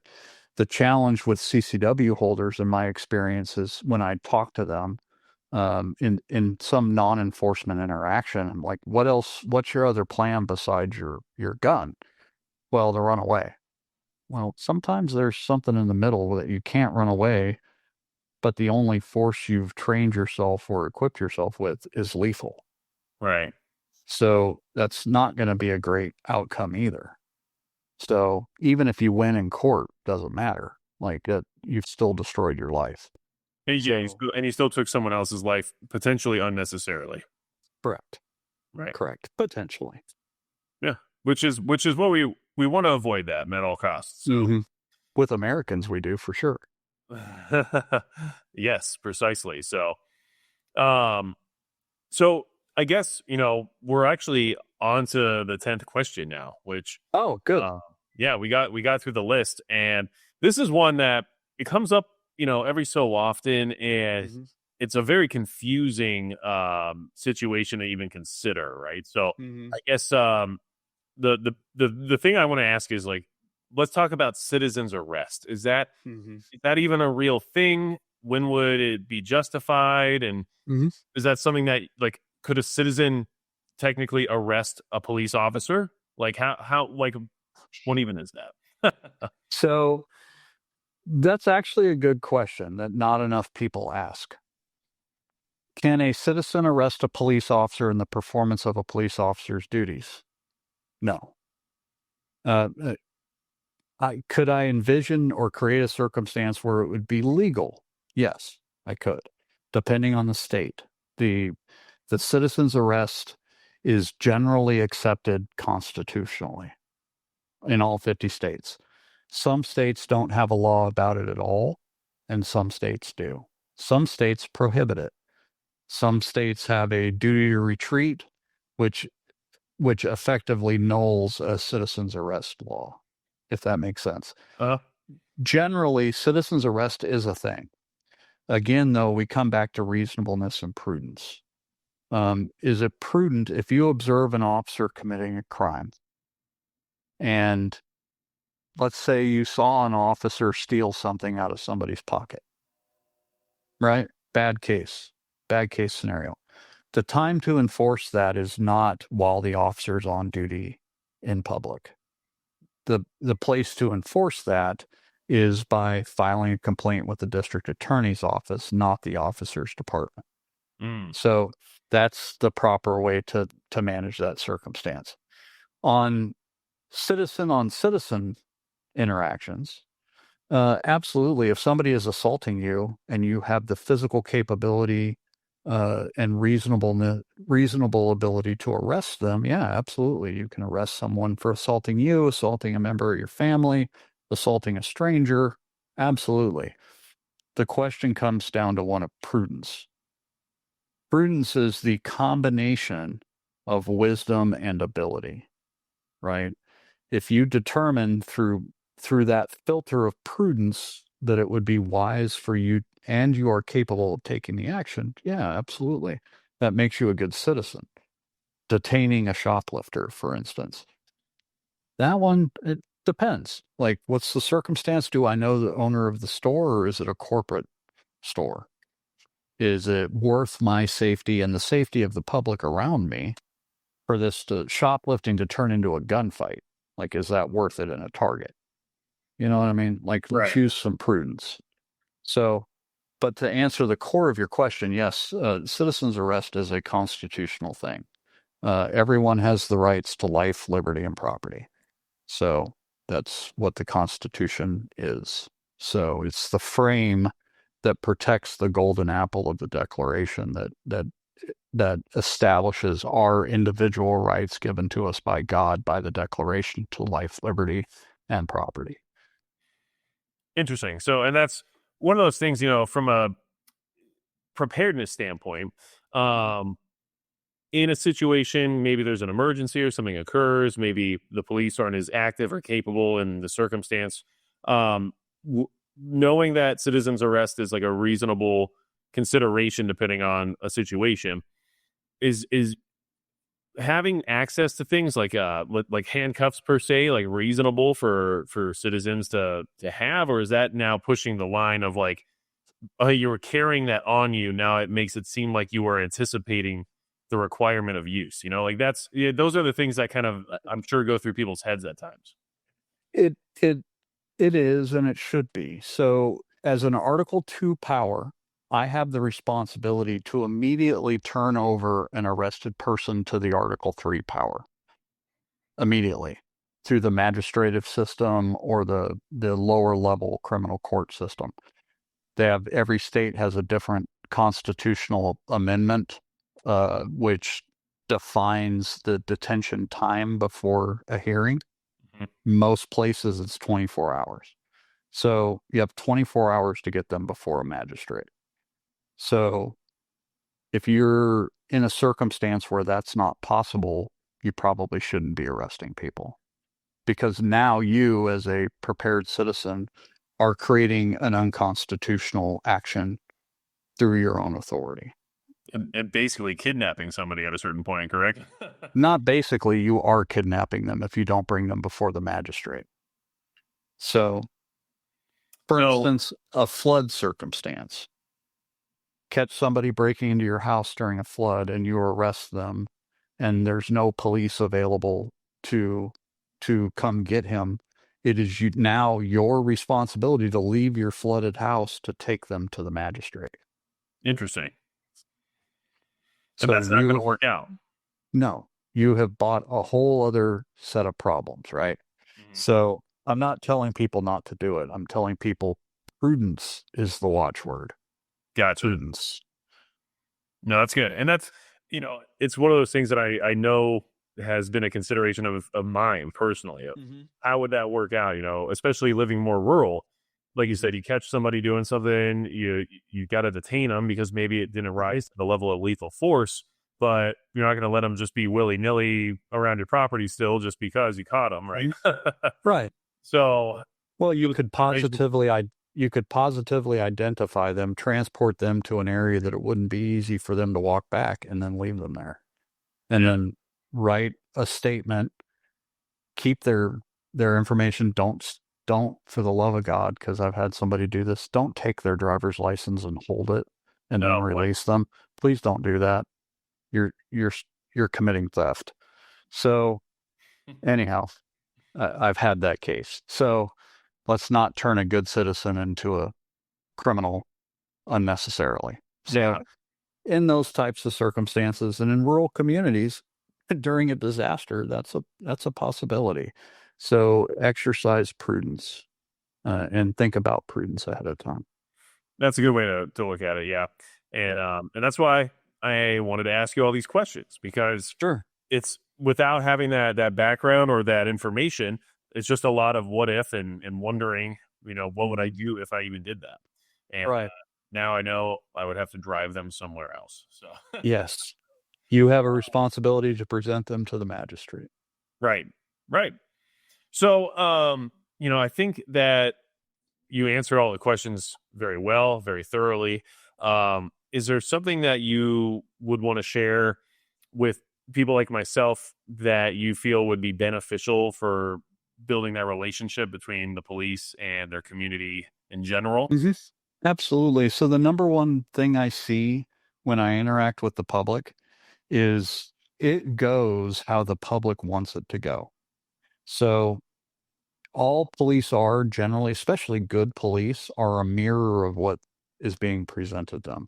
The challenge with CCW holders, in my experience, is when I talk to them in some non-enforcement interaction, I'm like, "What else? What's your other plan besides your gun?" Well, to run away. Well, sometimes there's something in the middle that you can't run away, but the only force you've trained yourself or equipped yourself with is lethal. Right. So that's not going to be a great outcome either. So even if you win in court, doesn't matter. Like that, you've still destroyed your life. And yeah, So and he still took someone else's life potentially unnecessarily. correct, Right. correct, potentially. Yeah. Which is what we want to avoid that at all costs. So Hmm. With Americans, we do for sure. yes, precisely. Um, so I guess, we're actually on to the 10th question now, which, Oh, good. uh, yeah, we got through the list, and this is one that it comes up, every so often, and Hmm. it's a very confusing, situation to even consider. Right. So Hmm. I guess, the thing I want to ask is like, let's talk about citizens arrest. Hmm. Is that even a real thing? When would it be justified? And Hmm. is that something that, like, could a citizen technically arrest a police officer? Like, how, like, what even is that? So that's actually a good question that not enough people ask. Can a citizen arrest a police officer in the performance of a police officer's duties? No. Uh, uh, could I envision or create a circumstance where it would be legal? Yes, I could, depending on the state. The the citizen's arrest is generally accepted constitutionally in all 50 states. Some states don't have a law about it at all, and some states do. Some states prohibit it. Some states have a duty to retreat, which which effectively nulls a citizen's arrest law, if that makes sense. uh, Generally, citizen's arrest is a thing. Again, though, we come back to reasonableness and prudence. Is it prudent if you observe an officer committing a crime and let's say you saw an officer steal something out of somebody's pocket, right? Bad case scenario. The time to enforce that is not while the officer's on duty in public. The place to enforce that is by filing a complaint with the district attorney's office, not the officer's department. mm, So that's the proper way to manage that circumstance. On citizen interactions, absolutely. If somebody is assaulting you and you have the physical capability and reasonable ability to arrest them, yeah, absolutely. You can arrest someone for assaulting you, assaulting a member of your family, assaulting a stranger. Absolutely. The question comes down to one of prudence. Prudence is the combination of wisdom and ability, right? If you determine through that filter of prudence that it would be wise for you and you are capable of taking the action, yeah, absolutely. That makes you a good citizen. Detaining a shoplifter, for instance. That one, it depends. Like, what's the circumstance? Do I know the owner of the store, or is it a corporate store? Is it worth my safety and the safety of the public around me for this shoplifting to turn into a gunfight? Like, is that worth it in a Target? You know what I mean? Like, let's Right. use some prudence. So, but to answer the core of your question, yes, citizens' arrest is a constitutional thing. Everyone has the rights to life, liberty, and property. So that's what the Constitution is. So it's the frame that protects the golden apple of the Declaration that establishes our individual rights given to us by God by the Declaration to life, liberty, and property. Interesting. So, and that's one of those things, from a preparedness standpoint. Um, in a situation, maybe there's an emergency or something occurs, maybe the police aren't as active or capable in the circumstance. Um, Knowing that citizens arrest is like a reasonable consideration depending on a situation, is having access to things like handcuffs per se, like reasonable for citizens to have, or is that now pushing the line of like, oh, you were carrying that on you, now it makes it seem like you were anticipating the requirement of use, like that's, yeah, those are the things that kind of, I'm sure, go through people's heads at times. It it it is, and it should be. So, as an Article 2 power, I have the responsibility to immediately turn over an arrested person to the Article 3 power immediately through the magistrative system or the lower level criminal court system. Every state has a different constitutional amendment, which defines the detention time before a hearing. Mhm. Most places it's 24 hours. So you have 24 hours to get them before a magistrate. So if you're in a circumstance where that's not possible, you probably shouldn't be arresting people because now you, as a prepared citizen, are creating an unconstitutional action through your own authority. And basically kidnapping somebody at a certain point, correct? Not basically, you are kidnapping them if you don't bring them before the magistrate. So, for So instance, a flood circumstance. Catch somebody breaking into your house during a flood and you arrest them and there's no police available to come get him. It is now your responsibility to leave your flooded house to take them to the magistrate. interesting. And So that's not going to you work out. no, you have bought a whole other set of problems, right? Mhm. So I'm not telling people not to do it. I'm telling people prudence is the watchword. Gotcha. Prudence. No, that's good. And that's, it's one of those things that I know has been a consideration of mine personally. Mm-hmm. How would that work out, especially living more rural? Like you said, you catch somebody doing something, you got to detain them because maybe it didn't rise to the level of lethal force, but you're not going to let them just be willy-nilly around your property still just because you caught them, right? Right. So, Well, consideration. you could positively identify them, transport them to an area that it wouldn't be easy for them to walk back, and then leave them there. And Yeah, then write a statement, keep their information. Don't, for the love of God, because I've had somebody do this, don't take their driver's license and hold it and then no, boy. release them. Please don't do that. You're you're you're committing theft. So anyhow, I've had that case. So let's not turn a good citizen into a criminal unnecessarily. So, Yeah, in those types of circumstances and in rural communities during a disaster, that's a possibility. So, exercise prudence and think about prudence ahead of time. that's a good way to look at it. Yeah, and that's why I wanted to ask you all these questions because Sure. it's without having that background or that information, it's just a lot of what if and wondering, what would I Mhm. do if I even did that? And Right. now I know I would have to drive them somewhere else. So Yes. You have a responsibility to present them to the magistrate. right, right. So I think that you answered all the questions very well, very thoroughly. Is there something that you would want to share with people like myself that you feel would be beneficial for building that relationship between the police and their community in general? Mhm. Absolutely. So the number one thing I see when I interact with the public is it goes how the public wants it to go. So all police are generally, especially good police, are a mirror of what is being presented them.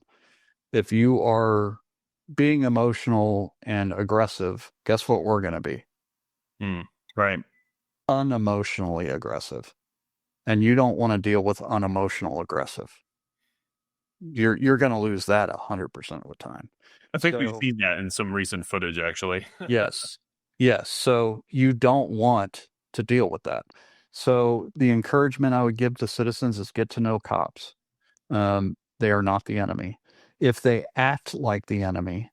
If you are being emotional and aggressive, guess what we're going to be? Hmm. Right. Unemotionally aggressive. And you don't want to deal with unemotional aggressive. You're going to lose that 100% of the time. I think we've So seen that in some recent footage, actually. yes, yes. So you don't want to deal with that. So the encouragement I would give to citizens is get to know cops. They are not the enemy. If they act like the enemy,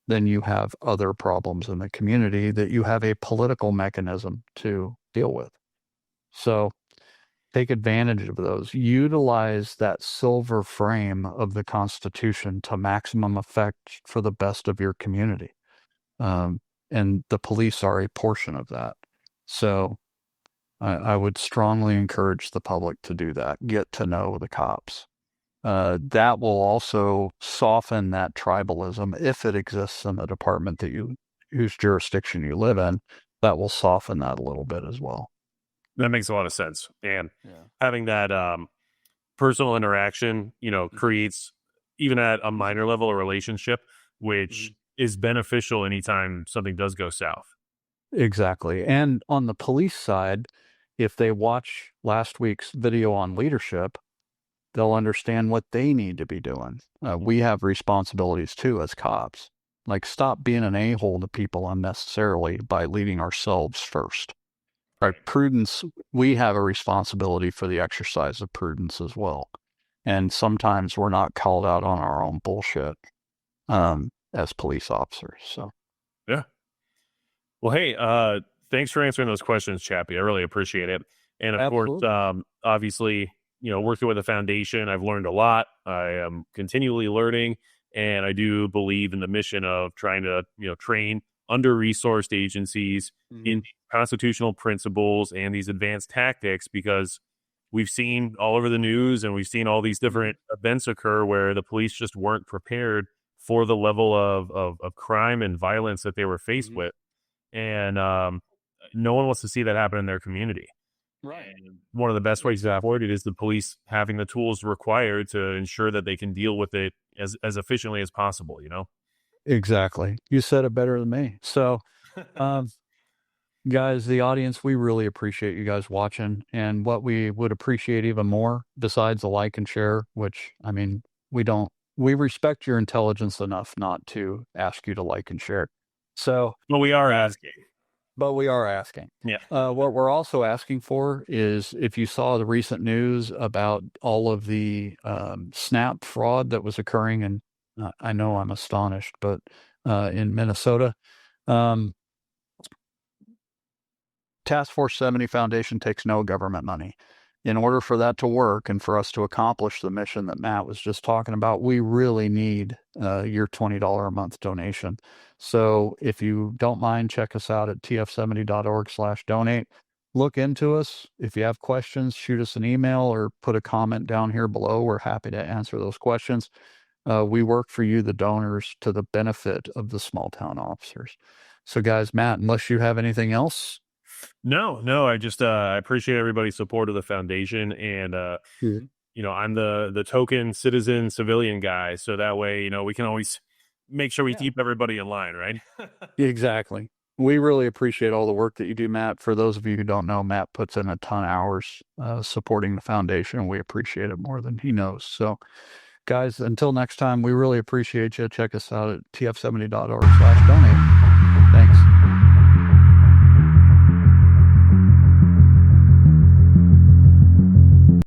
then you have other problems in the community that you have a political mechanism to deal with. So take advantage of those. Utilize that silver frame of the Constitution to maximum effect for the best of your community. Um, and the police are a portion of that. So I would strongly encourage the public to do that. Get to know the cops. That will also soften that tribalism if it exists in the department whose jurisdiction you live in. That will soften that a little bit as well. That makes a lot of sense. And Yeah. having that personal interaction, creates, even at a minor level, a relationship, which is beneficial anytime something does go south. Exactly. And on the police side, if they watch last week's video on leadership, they'll understand what they need to be doing. We have responsibilities too as cops. Like, stop being an a-hole to people unnecessarily by leading ourselves first. Right? Prudence, we have a responsibility for the exercise of prudence as well. And sometimes we're not called out on our own bullshit as police officers. So, Yeah. Well, hey, thanks for answering those questions, Chappie. I really appreciate it. And of course, absolutely. obviously, working with the foundation, I've learned a lot. I am continually learning, and I do believe in the mission of trying to, train under-resourced agencies in constitutional principles and these advanced tactics, because we've seen all over the news and we've seen all these different events occur where the police just weren't prepared for the level of crime and violence that they were faced with. And no one wants to see that happen in their community. Right. And one of the best ways to avoid it is the police having the tools required to ensure that they can deal with it as efficiently as possible. Exactly. You said it better than me. So, um, guys, the audience, we really appreciate you guys watching. And what we would appreciate even more, besides a like and share, which, I mean, we respect your intelligence enough not to ask you to like and share. So, Well, we are asking. but we are asking. Yeah. What we're also asking for is, if you saw the recent news about all of the SNAP fraud that was occurring, and I know I'm astonished, but in Minnesota, um, Task Force 70 Foundation takes no government money. In order for that to work and for us to accomplish the mission that Matt was just talking about, we really need your $20 a month donation. So if you don't mind, check us out at tf70.org/donate. Look into us. If you have questions, shoot us an email or put a comment down here below. We're happy to answer those questions. We work for you, the donors, to the benefit of the small town officers. So guys, Matt, unless you have anything else. No, I just I appreciate everybody's support of the foundation, and I'm the token citizen civilian guy, so that way we can always make sure we keep everybody in line, right? Exactly. We really appreciate all the work that you do, Matt. For those of you who don't know, Matt puts in a ton of hours supporting the foundation, and we appreciate it more than he knows. So, guys, until next time, we really appreciate you. Check us out at tf70.org/donate. Thanks.